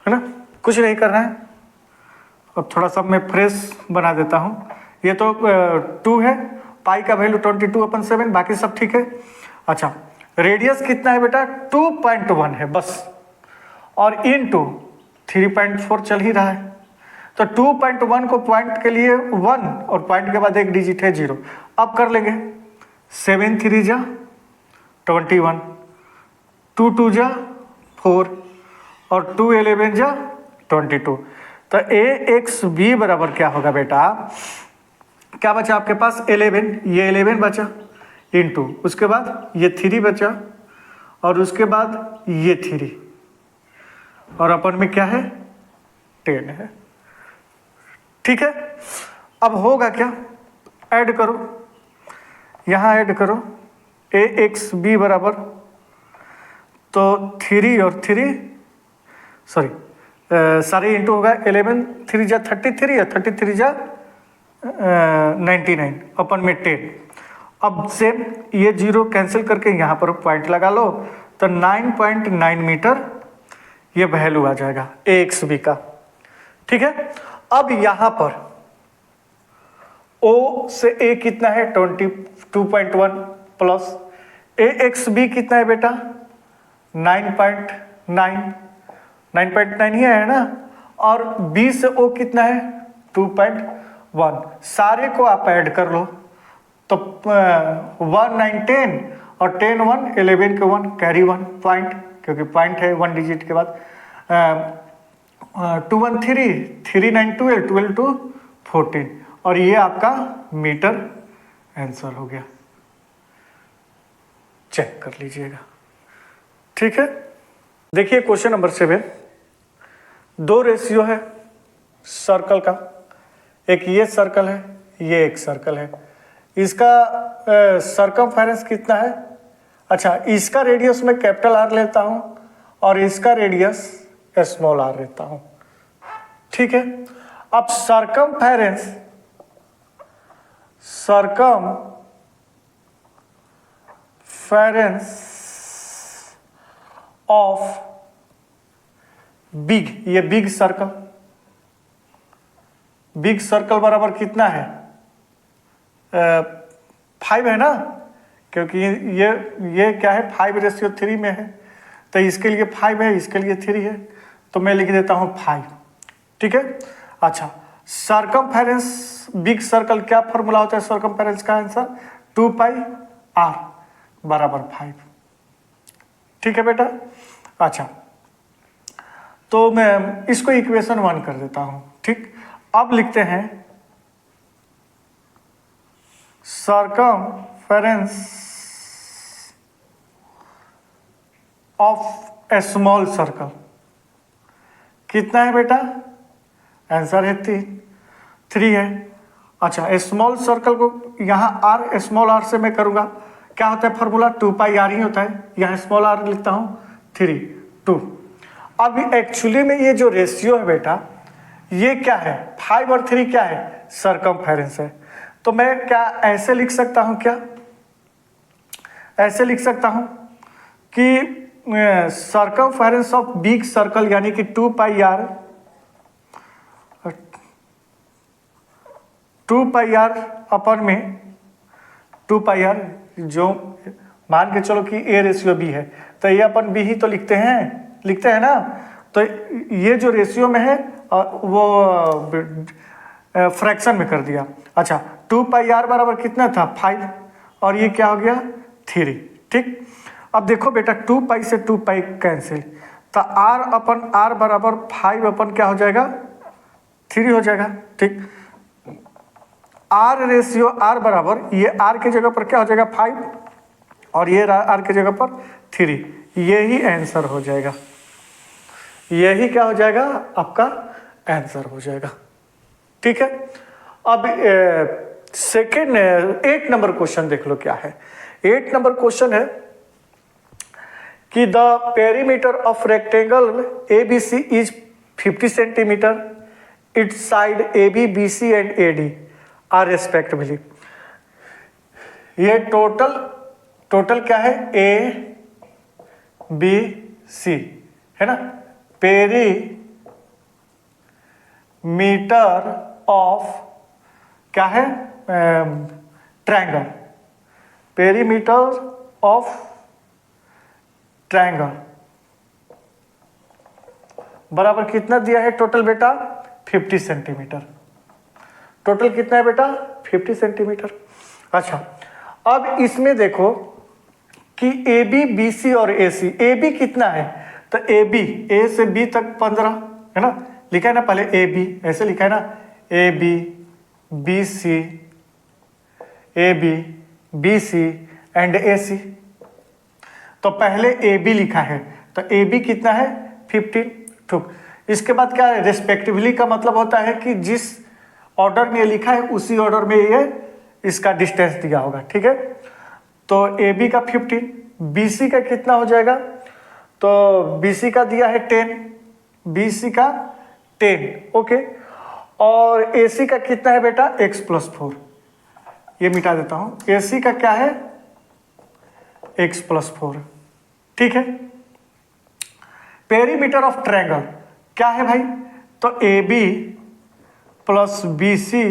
है ना, कुछ नहीं करना है। अब थोड़ा सा मैं फ्रेश बना देता हूँ, ये तो 2 है, पाई का वैल्यू 22/7, बाकी सब ठीक है। अच्छा, रेडियस कितना है बेटा? 2.1 है बस, और इनटू 3.4 चल ही रहा है, तो 2.1 को पॉइंट के लिए 1 और पॉइंट के बाद एक डिजिट है 0। अब कर लेंगे, 7 3 जा 21, 2 2 जा 4 और 2 11 जा 22। तो AXB बराबर क्या होगा बेटा? क्या बचा आपके पास? 11, ये 11 बचा, इनटू उसके बाद ये 3 बचा, और उसके बाद ये 3, और अपन में क्या है? 10 है। ठीक है, अब होगा क्या? ऐड करो, यहाँ ऐड करो, AXB बराबर, तो 3 और 3 सॉरी सारे इंटू होगा, 11 3 जा 33 या 33 जा 99 अपन में 10। अब सेम ये 0 कैंसिल करके यहाँ पर पॉइंट लगा लो, तो 9.9 मीटर ये वैल्यू आ जाएगा AXB का। ठीक है, अब यहाँ पर O से A कितना है? 22.1 प्लस AXB कितना है बेटा? 9.9 ही है ना, और B से O कितना है? 2.1। सारे को आप ऐड कर लो, तो 1 9 10 और 10 1 11 के 1 कैरी 1 पॉइंट, क्योंकि पॉइंट है 1 डिजिट के बाद। 2 1 3 3 9 12 12 2 14, और ये आपका मीटर आंसर हो गया। चेक कर लीजिएगा। ठीक है, देखिए क्वेश्चन नंबर 7, 2 रेशियो है सर्कल का, एक ये सर्कल है, ये एक सर्कल है, इसका सरकमफेरेंस कितना है? अच्छा, इसका रेडियस मैं कैपिटल R लेता हूं और इसका रेडियस स्मॉल r लेता हूं। ठीक है, अब सरकमफेरेंस ऑफ बिग, ये बिग सर्कल बराबर कितना है? 5 है ना, क्योंकि ये क्या है? 5:3 में है, तो इसके लिए 5 है, इसके लिए 3 है, तो मैं लिख देता हूं 5। ठीक है, अच्छा, सरकमफेरेंस बिग सर्कल, क्या फॉर्मूला होता है सरकमफेरेंस का? आंसर 2πr बराबर 5। ठीक है बेटा, अच्छा, तो मैं इसको इक्वेशन 1 कर देता हूं। ठीक, अब लिखते हैं circumference of A small circle कितना है बेटा? आंसर है 3 है। अच्छा, स्मॉल सर्कल को यहाँ r स्मॉल r से मैं करूंगा, क्या होता है फॉर्मूला? 2πr ही होता है, यहाँ स्मॉल r लिखता हूं 3 2। अब एक्चुअली में ये जो रेशियो है बेटा, ये क्या है? 5 और 3 क्या है? सरकमफेरेंस है। तो मैं क्या ऐसे लिख सकता हूं? क्या ऐसे लिख सकता हूं कि सरकमफेरेंस ऑफ बिग सर्कल यानी कि 2πr अपन में 2πr, जो मान के चलो कि A रेशियो B है, तो ये अपन B ही तो लिखते हैं ना, तो ये जो रेशियो में है वो फ्रैक्शन में कर दिया। अच्छा, 2πr बराबर कितना था? 5, और ये क्या हो गया? 3। ठीक, अब देखो बेटा, 2π से 2π कैंसिल, तो r अपन r बराबर 5 अपन क्या हो जाएगा? 3 हो जाएगा। ठीक, r रेशियो r बराबर, ये r की जगह पर क्या हो जाएगा? 5, और ये r की जगह पर 3, यही आंसर हो जाएगा। यही क्या हो जाएगा? आपका आंसर हो जाएगा। ठीक है, अब सेकेंड 8 नंबर क्वेश्चन देख लो क्या है। 8 नंबर क्वेश्चन है कि the perimeter of rectangle ABC is 50 centimetre, its side AB, BC and AD are respectively. ये टोटल क्या है? ABC है ना, पेरीमीटर ऑफ क्या है, ट्रायंगल, पेरीमीटर ऑफ ट्रायंगल बराबर कितना दिया है टोटल बेटा, 50 सेंटीमीटर। टोटल कितना है बेटा, 50 सेंटीमीटर। अच्छा, अब इसमें देखो कि ए बी, बी सी और ए सी। ए बी कितना है, तो ए बी, ए से बी तक 15 है ना, लिखा है ना पहले ए बी, ऐसे लिखा है ना, A B, B C, A B, B C and A C. तो पहले ए बी लिखा है, तो ए बी कितना है, 15। ठीक, इसके बाद क्या है, रेस्पेक्टिवली का मतलब होता है कि जिस ऑर्डर में लिखा है उसी ऑर्डर में ये इसका डिस्टेंस दिया होगा। ठीक है, तो ए बी का 15, बी सी का कितना हो जाएगा, तो बी सी का दिया है 10, बी सी का 10, ओके। और ए सी का कितना है बेटा, x+4, ये मिटा देता हूं, ए सी का क्या है, x+4। ठीक है, पेरीमीटर ऑफ ट्रायंगल क्या है भाई, तो A B plus B C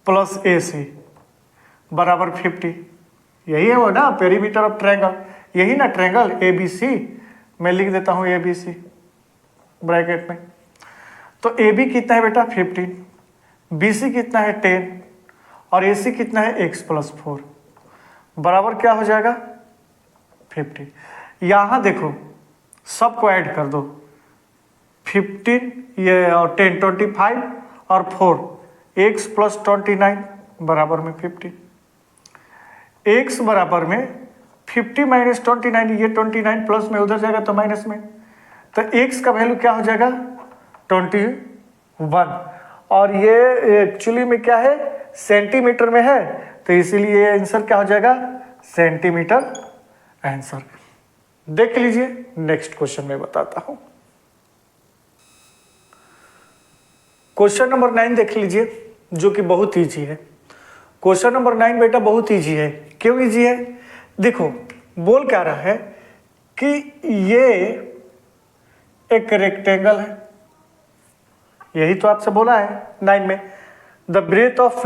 plus A C बराबर 50। यही है वो ना पेरीमीटर ऑफ ट्रायंगल, यही ना ट्रायंगल ए बी सी। मैं लिख देता हूं ए बी सी ब्रैकेट में। तो ए बी कितना है बेटा, 15, बी सी कितना है 10 और ए सी कितना है x+4 बराबर क्या हो जाएगा, 50। यहां देखो सबको ऐड कर दो, 15 ये और 10, 25 और 4, x+29 बराबर में 50। x बराबर में 50 माइनस 29, ये 29 प्लस में उधर जाएगा तो माइनस में, तो x का वैल्यू क्या हो जाएगा, 21। और ये एक्चुअली में क्या है, सेंटीमीटर में है, तो इसीलिए आंसर क्या हो जाएगा, सेंटीमीटर आंसर। देख लीजिए नेक्स्ट क्वेश्चन में बताता हूं। क्वेश्चन नंबर 9 देख लीजिए, जो कि बहुत ईजी है। क्वेश्चन नंबर 9 बेटा बहुत ईजी है। क्यों ईजी है, देखो बोल क्या रहा है कि ये एक रेक्टेंगल है, यही तो आपसे बोला है 9 में, the breadth of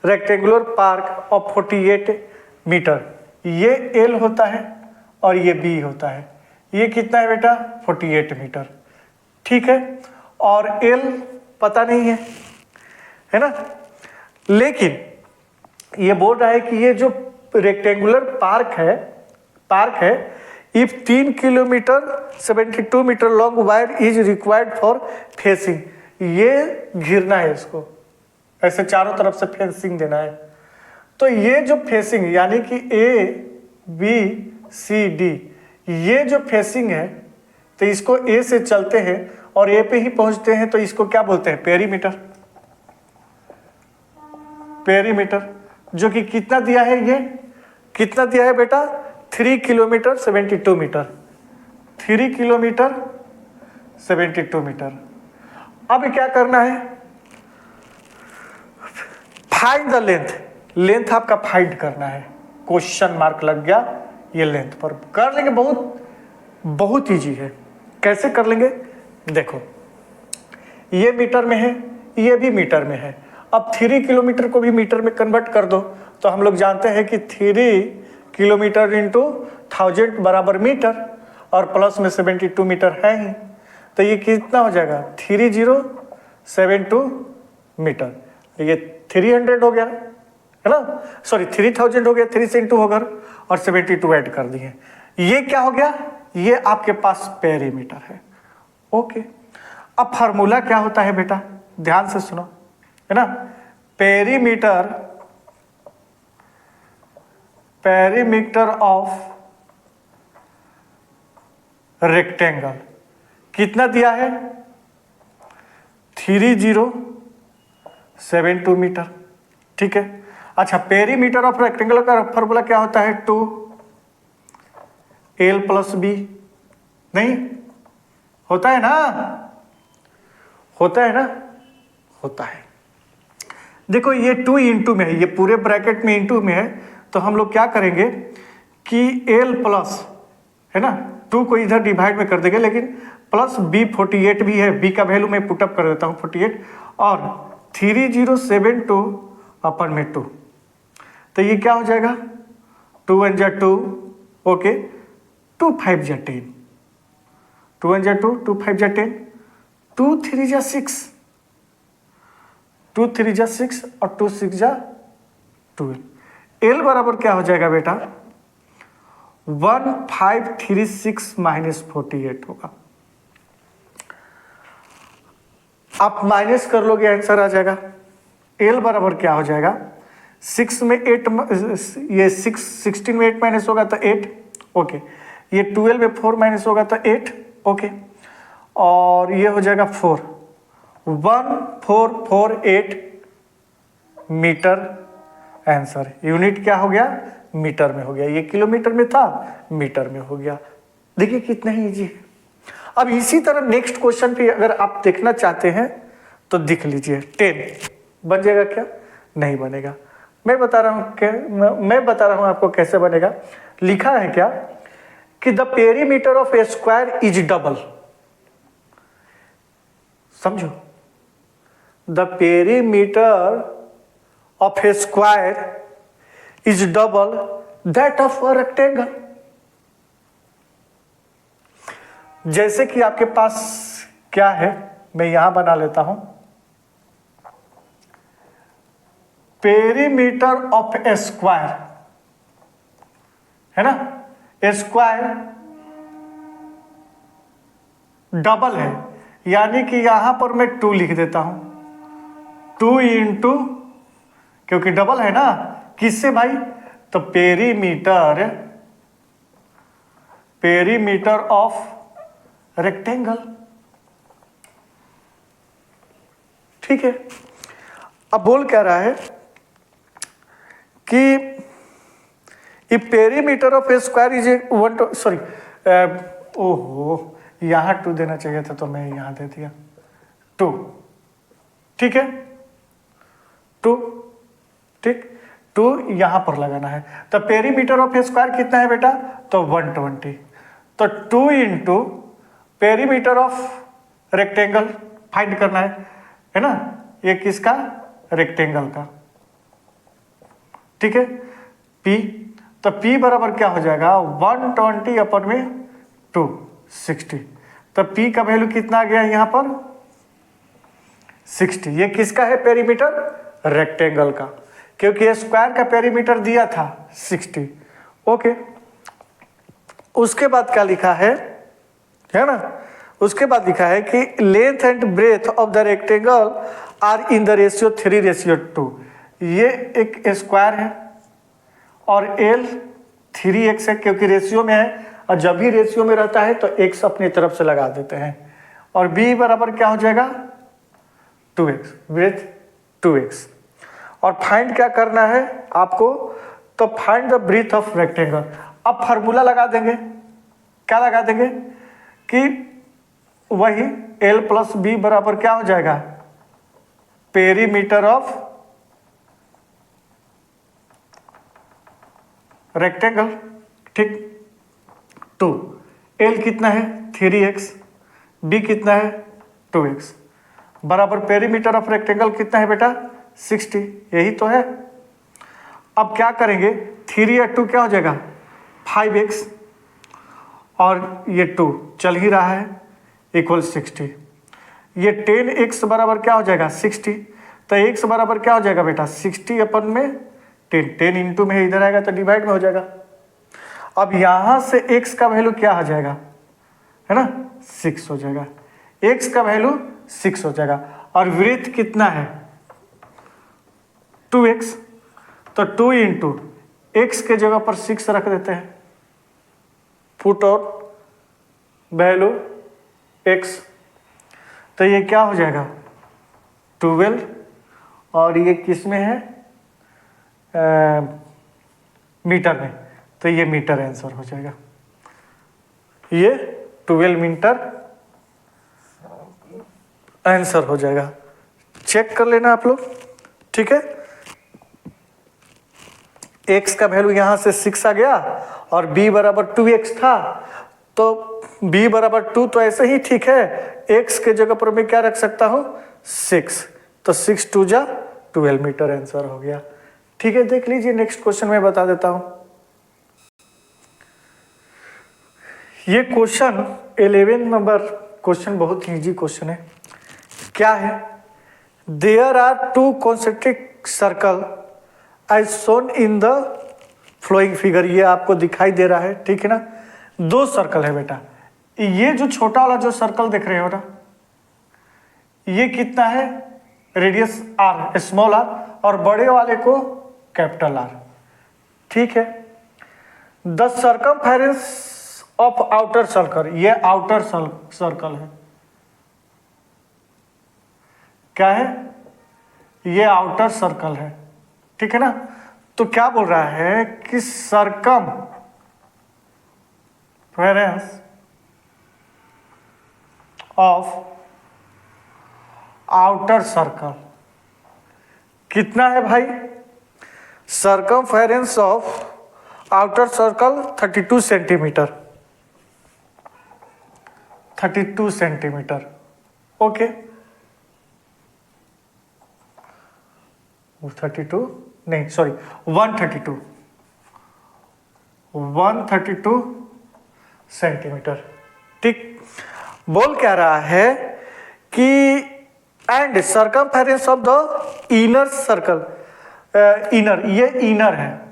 rectangular park of 48 metre. ये एल होता है और ये बी होता है। ये कितना है बेटा, 48 मीटर। ठीक है, और एल पता नहीं है ना, लेकिन ये बोल रहा है कि ये जो रेक्टेंगुलर पार्क है if 3 kilometre 72 metre long wire is required for fencing. ये घिरना है, इसको ऐसे चारों तरफ से फेंसिंग देना है। तो ये जो फेसिंग यानी कि ए बी सी डी, ये जो फेसिंग है, तो इसको ए से चलते हैं और ए पे ही पहुंचते हैं, तो इसको क्या बोलते हैं, पेरीमीटर, जो कि कितना दिया है, ये कितना दिया है बेटा, 3 किलोमीटर 72 मीटर, 3 किलोमीटर 72 मीटर। अब क्या करना है, फाइंड द लेंथ आपका फाइंड करना है। क्वेश्चन मार्क लग गया, ये लेंथ पर कर लेंगे, बहुत इजी है। कैसे कर लेंगे, देखो ये मीटर में है, ये भी मीटर में है। अब 3 किलोमीटर को भी मीटर में कन्वर्ट कर दो, तो हम लोग जानते हैं कि 3 किलोमीटर इंटू 1000 बराबर मीटर, और प्लस में 72 मीटर है ही, तो ये कितना हो जाएगा, 3072 मीटर। ये 300 हो गया है ना, सॉरी 3000 हो गया, 3 से इंटू होगा और 72 ऐड कर दिए। ये क्या हो गया, ये आपके पास पेरीमीटर है। ओके, अब फार्मूला क्या होता है बेटा, ध्यान से सुनो, है ना, पेरीमीटर ऑफ रेक्टेंगल कितना दिया है, 3072 मीटर। ठीक है, अच्छा, पेरीमीटर ऑफ रेक्टेंगल का फॉर्मूला क्या होता है, 2l प्लस बी, नहीं होता है ना, होता है। देखो ये 2 इंटू में है, ये पूरे ब्रैकेट में इंटू में है, तो हम लोग क्या करेंगे कि l प्लस, है ना, 2 को इधर डिवाइड में कर देंगे, लेकिन प्लस b 48 भी है, b का वैल्यू मैं पुटअप कर देता हूँ 48, और 3072 अपन में 2, तो ये क्या हो जाएगा 2 1 जा 2, ओके 2 5 जा 10, 2 1 जा 2, 2 5 जा 10, 2 3 जा 6, 2 3 जा 6 और 2 6 जा 12। एल बराबर क्या हो जाएगा बेटा 1536 माइनस 48 होगा। आप माइनस कर लोगे आंसर आ जाएगा। एल बराबर क्या हो जाएगा 6 में 8, ये 16 में 8 माइनस होगा तो 8, ओके। ये 12 में 4 माइनस होगा तो 8, ओके। और ये हो जाएगा 4, 1448 मीटर आंसर। यूनिट क्या हो गया मीटर में हो गया, ये किलोमीटर में था मीटर में हो गया। देखिए कितना ही इजी है। अब इसी तरह नेक्स्ट क्वेश्चन पे अगर आप देखना चाहते हैं तो देख लीजिए 10 बन जाएगा क्या, नहीं बनेगा। मैं बता रहा हूं आपको कैसे बनेगा। लिखा है क्या कि the perimeter of a square is double, समझो, the perimeter of a square is double that of a rectangle. जैसे कि आपके पास क्या है, मैं यहां बना लेता हूं, पेरीमीटर ऑफ ए स्क्वायर है ना, ए स्क्वायर डबल है, यानी कि यहां पर मैं 2 लिख देता हूं, 2 इंटू, क्योंकि डबल है ना, किससे भाई, तो पेरीमीटर ऑफ रेक्टेंगल, ठीक है। अब बोल क्या रहा है कि if perimeter of a square is a 1, sorry, ओहो यहां 2 देना चाहिए था तो मैं यहां दे दिया 2, ठीक है 2, ठीक 2 यहां पर लगाना है। तो पेरीमीटर ऑफ ए स्क्वायर कितना है बेटा, तो 120, तो 2 into perimeter of rectangle find करना है ना, ये किसका, रेक्टेंगल का, ठीक है। P, तो P बराबर क्या हो जाएगा 120 अपन में 260, तो P का वैल्यू कितना आ गया यहां पर 60। ये किसका है पेरीमीटर, रेक्टेंगल का, क्योंकि स्क्वायर का पेरीमीटर दिया था 60, ओके। उसके बाद क्या लिखा है ना, उसके बाद लिखा है कि length and breadth of the rectangle are in the ratio 3:2। ये एक स्क्वायर है और एल 3x है, क्योंकि रेशियो में है, और जब भी रेशियो में रहता है तो x अपनी तरफ से लगा देते हैं। और b बराबर क्या हो जाएगा 2x, ब्रेथ 2x। और फाइंड क्या करना है आपको, तो find the breadth of rectangle. अब फार्मूला लगा देंगे, क्या लगा देंगे कि वही l प्लस बी बराबर क्या हो जाएगा, पेरीमीटर ऑफ रेक्टेंगल, ठीक। 2, l कितना है 3x, b कितना है 2x, बराबर पेरीमीटर ऑफ रेक्टेंगल कितना है बेटा 60, यही तो है। अब क्या करेंगे, 3 या 2 क्या हो जाएगा 5x, और ये 2 चल ही रहा है इक्वल 60। ये 10x बराबर क्या हो जाएगा 60, तो x बराबर क्या हो जाएगा बेटा 60 अपन में 10 इंटू में इधर आएगा तो डिवाइड में हो जाएगा। अब यहां से x का वैल्यू क्या हो जाएगा, है ना 6 हो जाएगा, x का वैल्यू 6 हो जाएगा। और ब्रेथ कितना है 2x, तो 2 इंटू x के जगह पर 6 रख देते हैं, पुट आउट वैल्यू x, तो ये क्या हो जाएगा 12, और ये किस में है मीटर में, तो ये मीटर आंसर हो जाएगा, ये 12 मीटर आंसर हो जाएगा। चेक कर लेना आप लोग, ठीक है। x का वैल्यू यहां से 6 आ गया और b बराबर 2x था, तो b बराबर 2 तो ऐसे ही ठीक है, x के जगह पर मैं क्या रख सकता हूं 6, तो 6 2 जा 12 मीटर आंसर हो गया। ठीक है, देख लीजिए नेक्स्ट क्वेश्चन मैं बता देता हूं। ये क्वेश्चन 11 नंबर क्वेश्चन बहुत इजी क्वेश्चन है। क्या है? There are 2 concentric circle as shown in the following figure. ये आपको दिखाई दे रहा है, ठीक है ना। 2 सर्कल है बेटा। ये जो छोटा वाला जो सर्कल देख रहे हो ना, ये कितना है? रेडियस आर, स्मॉल आर, और बड़े वाले को कैपिटल आर। ठीक है। The circumference of outer circle, ये आउटर सर्कल है। क्या है? ये आउटर सर्कल है, ठीक है ना। तो क्या बोल रहा है कि सर्कमफेरेंस ऑफ आउटर सर्कल कितना है भाई? Circumference of outer circle 32 centimetre. 32 centimetre. Okay, 32 नहीं, सॉरी 132 सेंटीमीटर। ठीक। बोल क्या रहा है कि and circumference of the inner circle, inner, ये इनर है,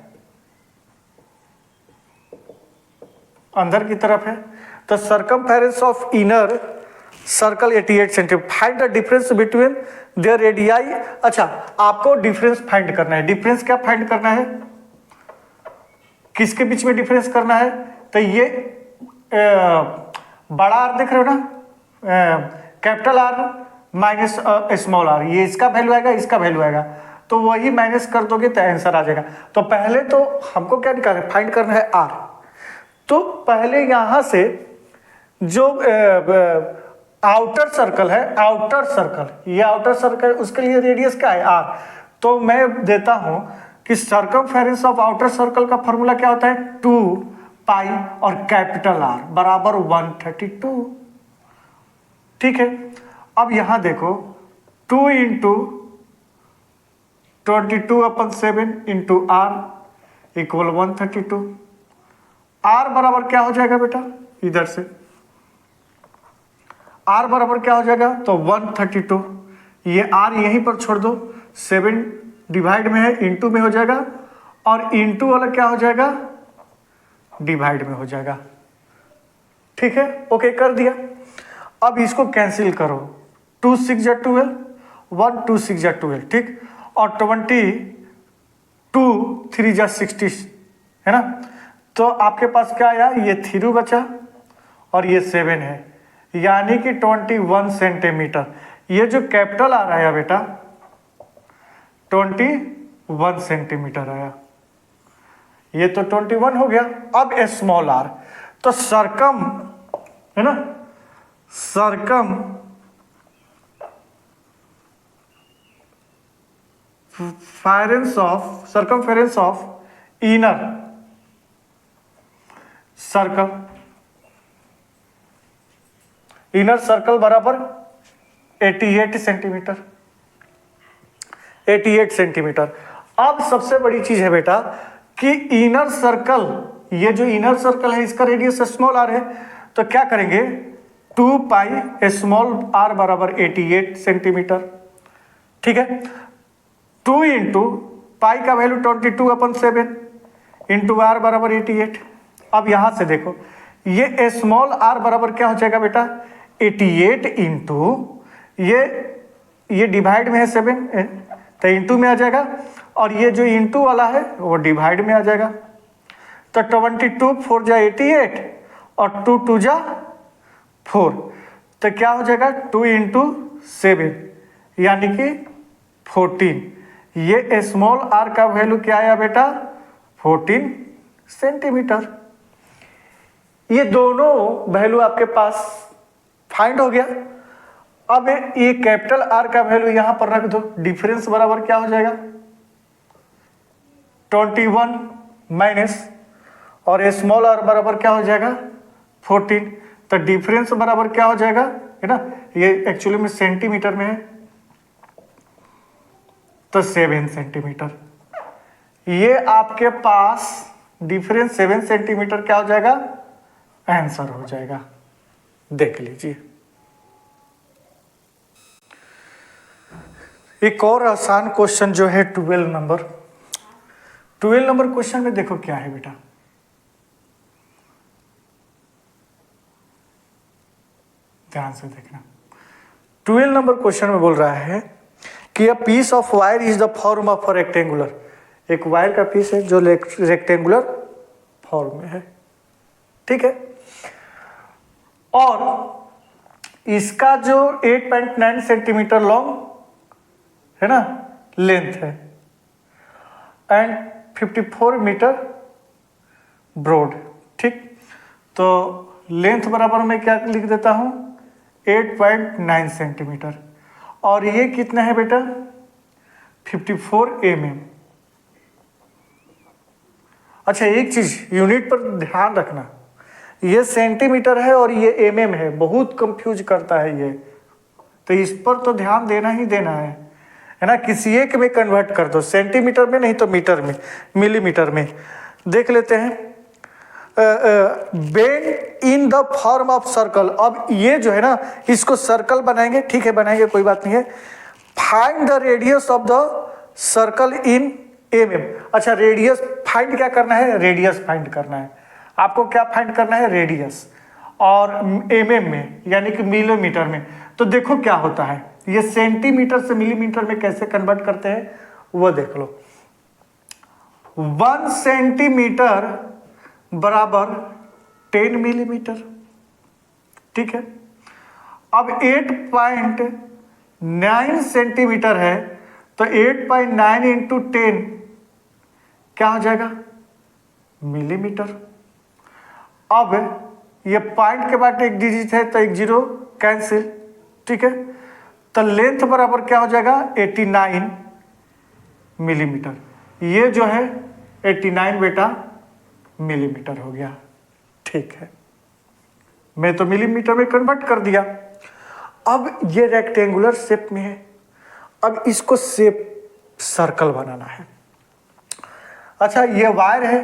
अंदर की तरफ है। तो circumference of inner circle 88 centimetre. Find the difference between their radii. अच्छा, आपको डिफरेंस फाइंड करना है। डिफरेंस क्या फाइंड करना है? किसके बीच में डिफरेंस करना है? तो ये बड़ा आर देख रहे हो ना, capital R minus small R, ये इसका वैल्यू आएगा, इसका वैल्यू आएगा, तो वही माइनस कर दोगे तो आंसर आ जाएगा। तो पहले तो हमको क्या निकालना है? फाइंड करना है आर। तो पहले यहां से जो आउटर सर्कल है, आउटर सर्कल, ये आउटर सर्कल, उसके लिए रेडियस क्या है? आर। तो मैं देता हूं कि सर्कमफेरेंस ऑफ आउटर सर्कल का फॉर्मूला क्या होता है? 2 पाई और कैपिटल आर बराबर 132। ठीक है। अब यहां देखो, 2 into 22/7 into R equal 132। R बराबर क्या हो जाएगा बेटा? इधर से आर बराबर क्या हो जाएगा? तो 132। ये आर यहीं पर छोड़ दो, 7 डिवाइड में है, इंटू में हो जाएगा, और इंटू वाला क्या हो जाएगा? डिवाइड में हो जाएगा। ठीक है, ओके कर दिया। अब इसको कैंसिल करो, 2 6 जा 12, 1 2 6 जा 12, ठीक, और 22 3 जा 60, है ना। तो आपके पास क्या आया? ये 3 बचा और ये 7 है, यानी कि 21 सेंटीमीटर। ये जो कैपिटल आ रहा है बेटा 21 सेंटीमीटर आया, ये तो 21 हो गया। अब स्मॉल आर, तो सर्कम है ना, circumference of inner circle, inner circle बराबर 88 सेंटीमीटर। 88 सेंटीमीटर। अब सबसे बड़ी चीज है बेटा कि इनर सर्कल, ये जो इनर सर्कल है इसका रेडियस स्मॉल आर है, तो क्या करेंगे? 2 पाई स्मॉल आर बराबर 88 सेंटीमीटर। ठीक है। 2 इंटू पाई का वैल्यू 22/7 इंटू आर बराबर 88। अब यहां से देखो, ये स्मॉल आर बराबर क्या हो जाएगा बेटा? 88 इंटू ये डिवाइड में है 7, तो इंटू में आ जाएगा, और ये जो इंटू वाला है वो डिवाइड में आ जाएगा। तो 22 4 जा 88 और 2 2 जा 4, तो क्या हो जाएगा? 2 इंटू 7 यानी कि 14। ये स्मॉल आर का वैल्यू क्या आया बेटा? 14 सेंटीमीटर। ये दोनों वैल्यू आपके पास फाइंड हो गया। अब ये कैपिटल आर का वैल्यू यहां पर रख दो, डिफरेंस बराबर क्या हो जाएगा? 21 माइनस, और स्मॉल आर बराबर क्या हो जाएगा? 14। तो डिफरेंस बराबर क्या हो जाएगा, है ना, ये एक्चुअली में सेंटीमीटर में है, तो 7 सेंटीमीटर। ये आपके पास डिफरेंस 7 सेंटीमीटर क्या हो जाएगा, आंसर हो जाएगा। देख लीजिए। एक और आसान क्वेश्चन जो है 12 नंबर क्वेश्चन में देखो क्या है बेटा। ध्यान से देखना। 12 नंबर क्वेश्चन में बोल रहा है कि a piece of wire is the form of rectangular. एक वायर का पीस है जो रेक्टेंगुलर फॉर्म में है, ठीक है। और इसका जो 8.9 सेंटीमीटर लॉन्ग है ना लेंथ है एंड 54 मीटर ब्रॉड, ठीक। तो लेंथ बराबर में क्या लिख देता हूं 8.9 सेंटीमीटर और ये कितना है बेटा 54 mm। अच्छा एक चीज यूनिट पर ध्यान रखना, ये सेंटीमीटर है और ये mm है, बहुत कंफ्यूज करता है ये, तो इस पर तो ध्यान देना ही देना है ना। किसी एक में कन्वर्ट कर दो, सेंटीमीटर में नहीं तो मीटर में, मिलीमीटर में। देख लेते हैं bend in the form of circle. अब ये जो है ना इसको सर्कल बनाएंगे, ठीक है बनाएंगे, कोई बात नहीं है। Find the radius of the circle in mm। अच्छा रेडियस फाइंड क्या करना है, रेडियस फाइंड करना है आपको। क्या फाइंड करना है, रेडियस, और mm में यानी कि मिलीमीटर में। तो देखो क्या होता है, ये सेंटीमीटर से मिलीमीटर में कैसे कन्वर्ट करते हैं वो देख लो। 1 सेंटीमीटर बराबर 10 मिलीमीटर, ठीक है। अब 8.9 सेंटीमीटर है तो 8.9 इंटू 10 क्या हो जाएगा, मिलीमीटर। अब ये पॉइंट के बाद एक डिजिट है तो एक जीरो कैंसिल, ठीक है। तो लेंथ बराबर क्या हो जाएगा 89 मिलीमीटर। ये जो है 89 बेटा मिलीमीटर हो गया, ठीक है। मैं तो मिलीमीटर में कन्वर्ट कर दिया। अब ये रेक्टेंगुलर शेप में है, अब इसको शेप सर्कल बनाना है। अच्छा ये वायर है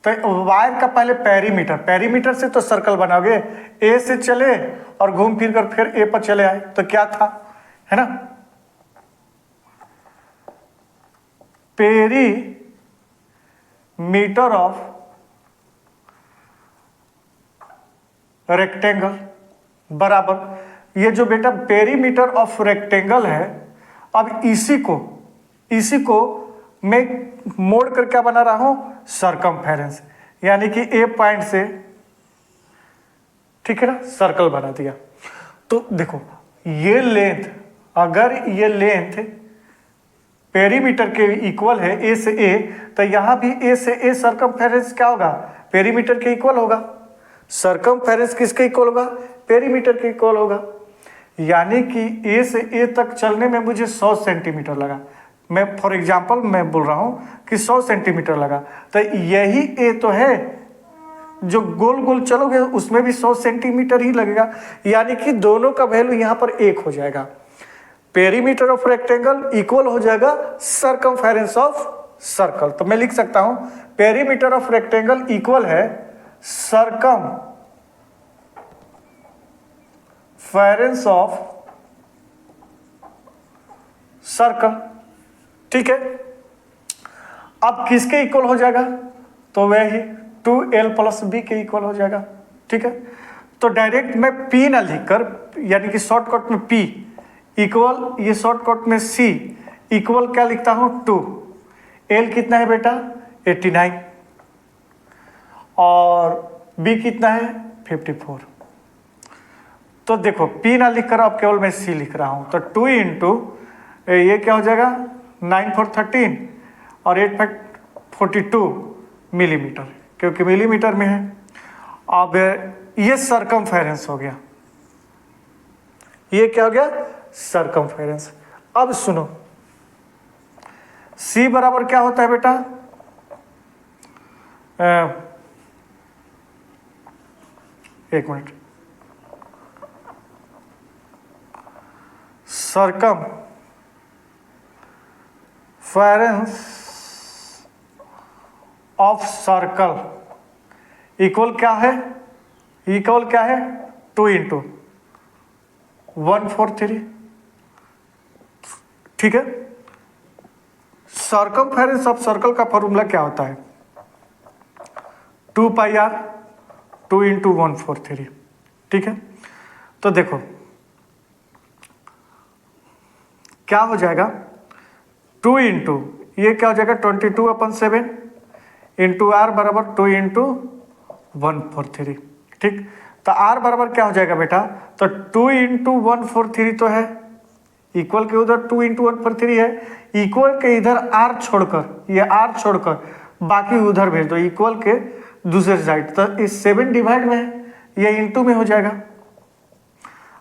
तो वायर का पहले पेरीमीटर से तो सर्कल बनाओगे, ए से चले और घूम फिर कर फिर ए पर चले आए तो क्या था, है ना, पेरीमीटर ऑफ रेक्टेंगल बराबर ये जो बेटा पेरीमीटर ऑफ रेक्टेंगल है। अब इसी को मैं मोड़ कर क्या बना रहा हूं, सरकमफेरेंस, यानी कि ए पॉइंट से, ठीक है ना, सर्कल बना दिया। तो देखो ये लेंथ, अगर ये लेंथ पेरीमीटर के इक्वल है ए से ए, तो यहां भी ए से ए सरकमफेरेंस क्या होगा, पेरीमीटर के इक्वल होगा। सरकमफेरेंस किसके इक्वल होगा, पेरीमीटर के इक्वल होगा। यानी कि ए से ए तक चलने में मुझे 100 सेंटीमीटर लगा, मैं फॉर एग्जांपल मैं बोल रहा हूं कि 100 सेंटीमीटर लगा, तो यही ए तो है जो गोल गोल चलोगे उसमें भी 100 सेंटीमीटर ही लगेगा। यानी कि दोनों का वैल्यू यहां पर 1 हो जाएगा। पेरीमीटर ऑफ रेक्टेंगल इक्वल हो जाएगा सरकमफेरेंस ऑफ सर्कल। तो मैं लिख सकता हूं पेरीमीटर ऑफ रेक्टेंगल इक्वल है सरकमफेरेंस ऑफ सर्कल, ठीक है। अब किसके इक्वल हो जाएगा, तो वही 2l प्लस b के इक्वल हो जाएगा, ठीक है। तो डायरेक्ट मैं p ना लिखकर, यानी कि शॉर्टकट में p इक्वल, ये शॉर्टकट में c इक्वल क्या लिखता हूं 2, l कितना है बेटा 89 और b कितना है 54। तो देखो p ना लिखकर अब केवल मैं c लिख रहा हूं, तो 2 इंटू ये क्या हो जाएगा 9 4 13 और 8 42 मिलीमीटर, क्योंकि मिलीमीटर में है। अब ये सरकमफेरेंस हो गया, ये क्या हो गया सरकमफेरेंस। अब सुनो C बराबर क्या होता है बेटा, एक मिनट, सरकम फेरेंस ऑफ सर्कल इक्वल क्या है, 2 इंटू 143। ठीक है, सर्कमफेरेंस ऑफ सर्कल का फॉर्मूला क्या होता है, 2 पाई आर 2 इंटू 143। ठीक है, तो देखो क्या हो जाएगा, 2 इंटू ये क्या हो जाएगा 22/7 इंटू आर बराबर 2 इंटू 143। ठीक, तो आर बराबर क्या हो जाएगा बेटा, तो 2 इंटू 143 तो है, इक्वल के उधर 2 इंटू 143 है, इक्वल के इधर आर छोड़कर, ये आर छोड़कर बाकी उधर भेज दो, इक्वल के दूसरे साइड, तो इस 7 डिवाइड में है, ये इंटू में हो जाएगा,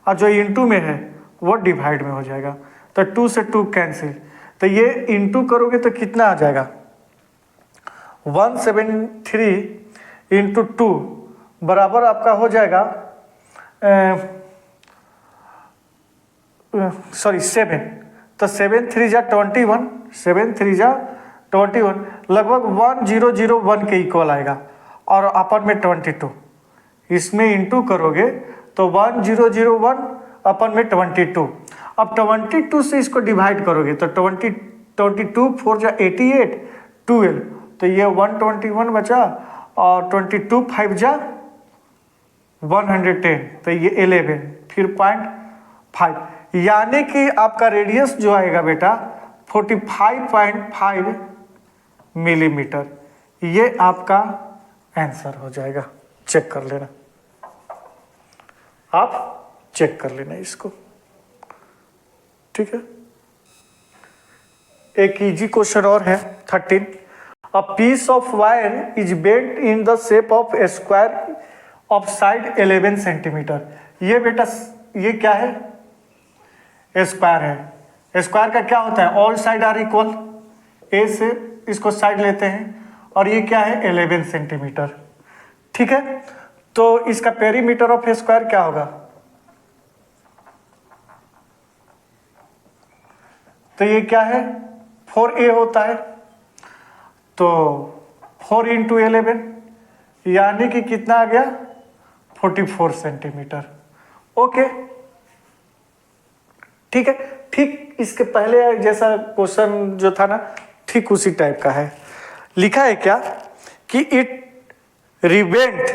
और जो इंटू में है वो डिवाइड में हो जाएगा, तो 2 से 2 कैंसिल, तो ये इंटू करोगे तो कितना आ जाएगा, 173 इंटू 2 बराबर आपका हो जाएगा 7, तो 7 3 जा 21, 7 3 जा 21, लगभग 1001 के इक्वल आएगा, और अपन में 22, इसमें इंटू करोगे तो 1001 अपन में 22, अब 22 से इसको डिवाइड करोगे तो 22 4 जा 88 12, तो ये 121 बचा, और 22 5 जा 110, तो ये 11, फिर 0.5, यानी कि आपका रेडियस जो आएगा बेटा 45.5 मिलीमीटर, ये आपका आंसर हो जाएगा। चेक कर लेना, आप चेक कर लेना इसको। ठीक है, एक इजी क्वेश्चन और है 13। A piece of wire is bent in the shape of a square of side 11 centimetre. ये बेटा ये क्या है, स्क्वायर है। स्क्वायर का क्या होता है, ऑल साइड आर इक्वल, ए से इसको साइड लेते हैं, और ये क्या है 11 सेंटीमीटर। ठीक है, तो इसका पेरीमीटर ऑफ स्क्वायर क्या होगा, तो ये क्या है 4a होता है, तो 4 इंटू 11 यानी कि कितना आ गया 44 सेंटीमीटर। ओके, ठीक है, ठीक इसके पहले जैसा क्वेश्चन जो था ना, ठीक उसी टाइप का है। लिखा है क्या कि it rebent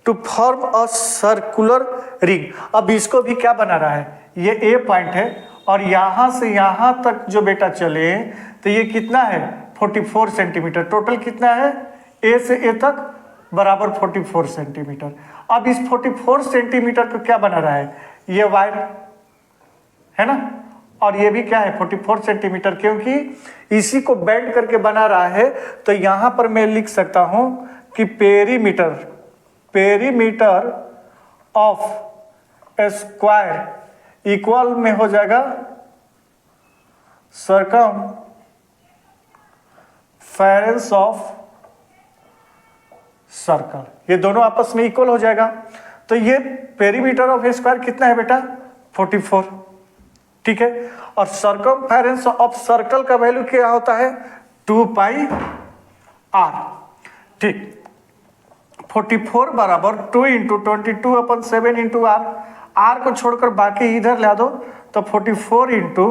to form a circular ring. अब इसको भी क्या बना रहा है, ये ए पॉइंट है, और यहां से यहां तक जो बेटा चले तो ये कितना है 44 सेंटीमीटर। टोटल कितना है, ए से ए तक बराबर 44 सेंटीमीटर। अब इस 44 सेंटीमीटर को क्या बना रहा है, ये वायर है ना, और ये भी क्या है 44 सेंटीमीटर, क्योंकि इसी को बेंड करके बना रहा है। तो यहां पर मैं लिख सकता हूं कि पेरीमीटर ऑफ स्क्वायर इक्वल में हो जाएगा सरकमफेरेंस ऑफ सर्कल, ये दोनों आपस में इक्वल हो जाएगा। तो ये पेरीमीटर ऑफ स्क्वायर कितना है बेटा 44। ठीक है, और सर्कमफेरेंस ऑफ सर्कल का वैल्यू क्या होता है 2 पाई आर। ठीक, 44 बराबर 2 इंटू 22/7 इंटू आर, आर को छोड़कर बाकी इधर ला दो, तो 44 इंटू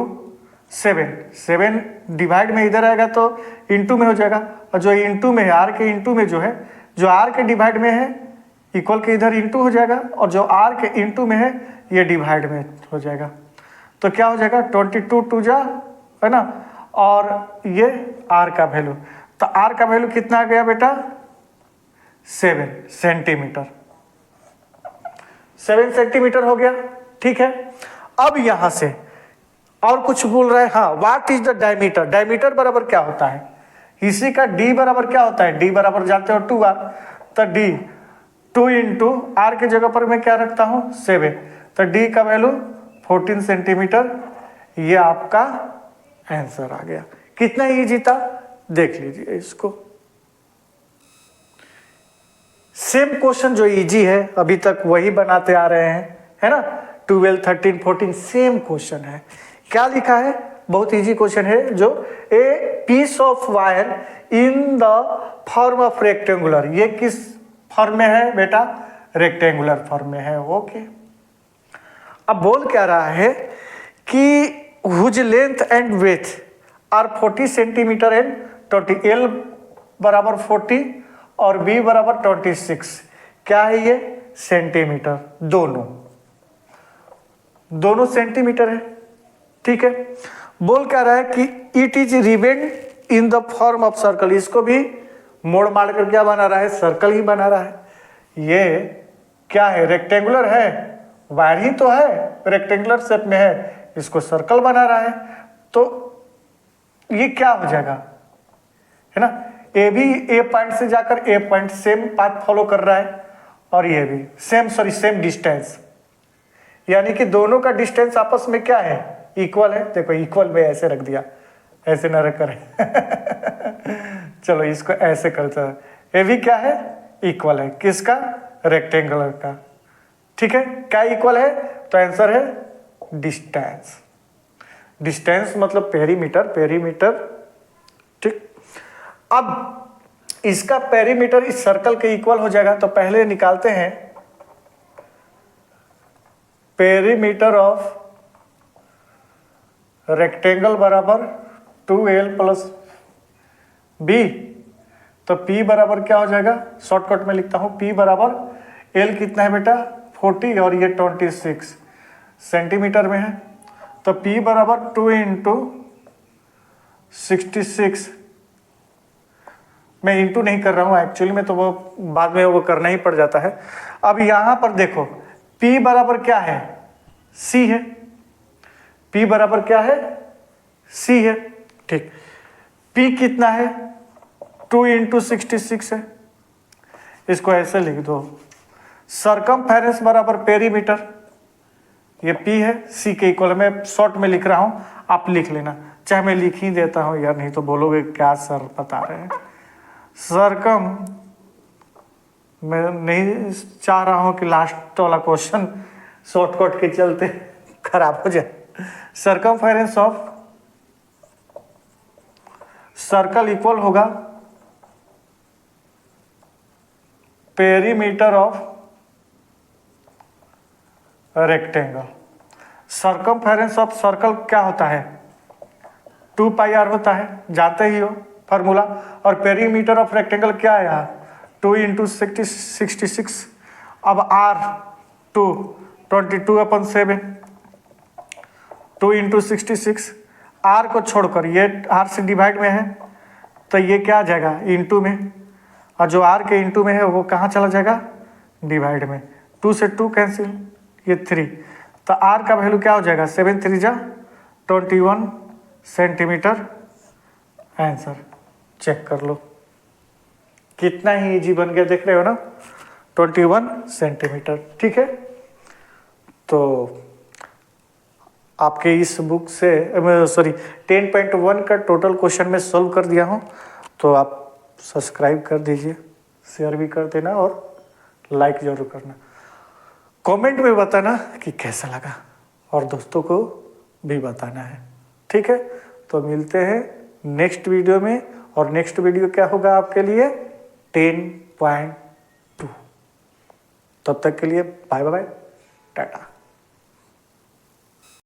7 डिवाइड में इधर आएगा तो इंटू में हो जाएगा, और जो इंटू में है आर के इंटू में जो है, जो आर के डिवाइड में है इक्वल के इधर इंटू हो जाएगा, और जो आर के इंटू में है ये डिवाइड में हो जाएगा। तो क्या हो जाएगा 22 2 जा है ना, और ये आर का वैल्यू, तो आर का वैल्यू कितना आ गया बेटा 7 सेंटीमीटर। 7 सेंटीमीटर हो गया। ठीक है, अब यहां से और कुछ बोल रहे हैं, हाँ what is the diameter. Diameter बराबर क्या होता है, इसी का डी बराबर क्या होता है, डी बराबर जानते हो 2r, तो डी 2 इंटू आर के जगह पर मैं क्या रखता हूं 7, तो डी का वैल्यू 14 सेंटीमीटर। ये आपका आंसर आ गया। कितना इजी था देख लीजिए इसको। सेम क्वेश्चन जो इजी है अभी तक वही बनाते आ रहे हैं, है ना, 12 13 14 सेम क्वेश्चन है। क्या लिखा है बहुत इजी क्वेश्चन है। जो a piece of wire in the form of rectangular, ये किस फॉर्म में है बेटा? रेक्टेंगुलर फॉर्म में है। ओके, अब बोल क्या रहा है कि whose length and width are 40 centimetre and 20, L बराबर 40 और बी बराबर 26। क्या है ये? सेंटीमीटर। दोनों सेंटीमीटर है। ठीक है, बोल क्या रहा है कि it is ribbon in the form of circle, इसको भी मोड़ मार कर क्या बना रहा है? सर्कल ही बना रहा है। ये क्या है? रेक्टेंगुलर है, वायर ही तो है, रेक्टेंगुलर शेप में है, इसको सर्कल बना रहा है। तो ये क्या हो जाएगा, है ना? ए भी ए पॉइंट से जाकर ए पॉइंट सेम पाथ फॉलो कर रहा है और ये भी सेम डिस्टेंस, यानी कि दोनों का डिस्टेंस आपस में क्या है? इक्वल है। देखो इक्वल में ऐसे रख दिया, ऐसे ना रख कर चलो इसको ऐसे करते हैं। ये भी क्या है? इक्वल है। किसका? रेक्टेंगुलर का। ठीक है, क्या इक्वल है? तो आंसर है डिस्टेंस। डिस्टेंस मतलब पेरीमीटर। ठीक, अब इसका पेरीमीटर इस सर्कल के इक्वल हो जाएगा। तो पहले निकालते हैं पेरीमीटर ऑफ रेक्टेंगल बराबर 2l प्लस बी। तो P बराबर क्या हो जाएगा? शॉर्टकट में लिखता हूं, P बराबर L कितना है बेटा? 40 और ये 26 सेंटीमीटर में है। तो P बराबर 2 इंटू 66, मैं इंटू नहीं कर रहा हूं एक्चुअली में, तो वो बाद में वो करना ही पड़ जाता है। अब यहां पर देखो P बराबर क्या है? C है। P बराबर क्या है? C है। ठीक, P कितना है? 2 इंटू 66 है। इसको ऐसे लिख दो, सरकमफेरेंस बराबर पेरीमीटर, ये P है, C के इक्वल। मैं शॉर्ट में लिख रहा हूं, आप लिख लेना, चाहे मैं लिख ही देता हूं यार, नहीं तो बोलोगे क्या सर बता रहे हैं। सरकम, मैं नहीं चाह रहा हूं कि लास्ट वाला क्वेश्चन शॉर्टकट के चलते खराब हो जाए। सरकमफेरेंस ऑफ सर्कल इक्वल होगा perimeter of rectangle. Circumference of circle क्या होता है? 2 पाई आर होता है, जानते ही हो फॉर्मूला। और पेरीमीटर ऑफ रेक्टेंगल क्या है यहाँ? 2 इंटू 66। अब आर 2, 22/7, 2 इंटू 66। आर को छोड़कर, ये आर से डिवाइड में है तो ये क्या आ जाएगा? इंटू में, और जो आर के इंटू में है वो कहाँ चला जाएगा? डिवाइड में। 2 से 2 कैंसिल, ये 3, तो आर का वैल्यू क्या हो जाएगा? 7 3 जा 21 सेंटीमीटर। आंसर चेक कर लो, कितना ही इजी बन गया, देख रहे हो ना? 21 सेंटीमीटर। ठीक है, तो आपके इस बुक से 10.1 का टोटल क्वेश्चन में सॉल्व कर दिया हूँ। तो आप सब्सक्राइब कर दीजिए, शेयर भी कर देना और लाइक जरूर करना। कमेंट में बताना कि कैसा लगा और दोस्तों को भी बताना है। ठीक है, तो मिलते हैं नेक्स्ट वीडियो में। और नेक्स्ट वीडियो क्या होगा आपके लिए? 10.2। तब तक के लिए बाय बाय, टाटा।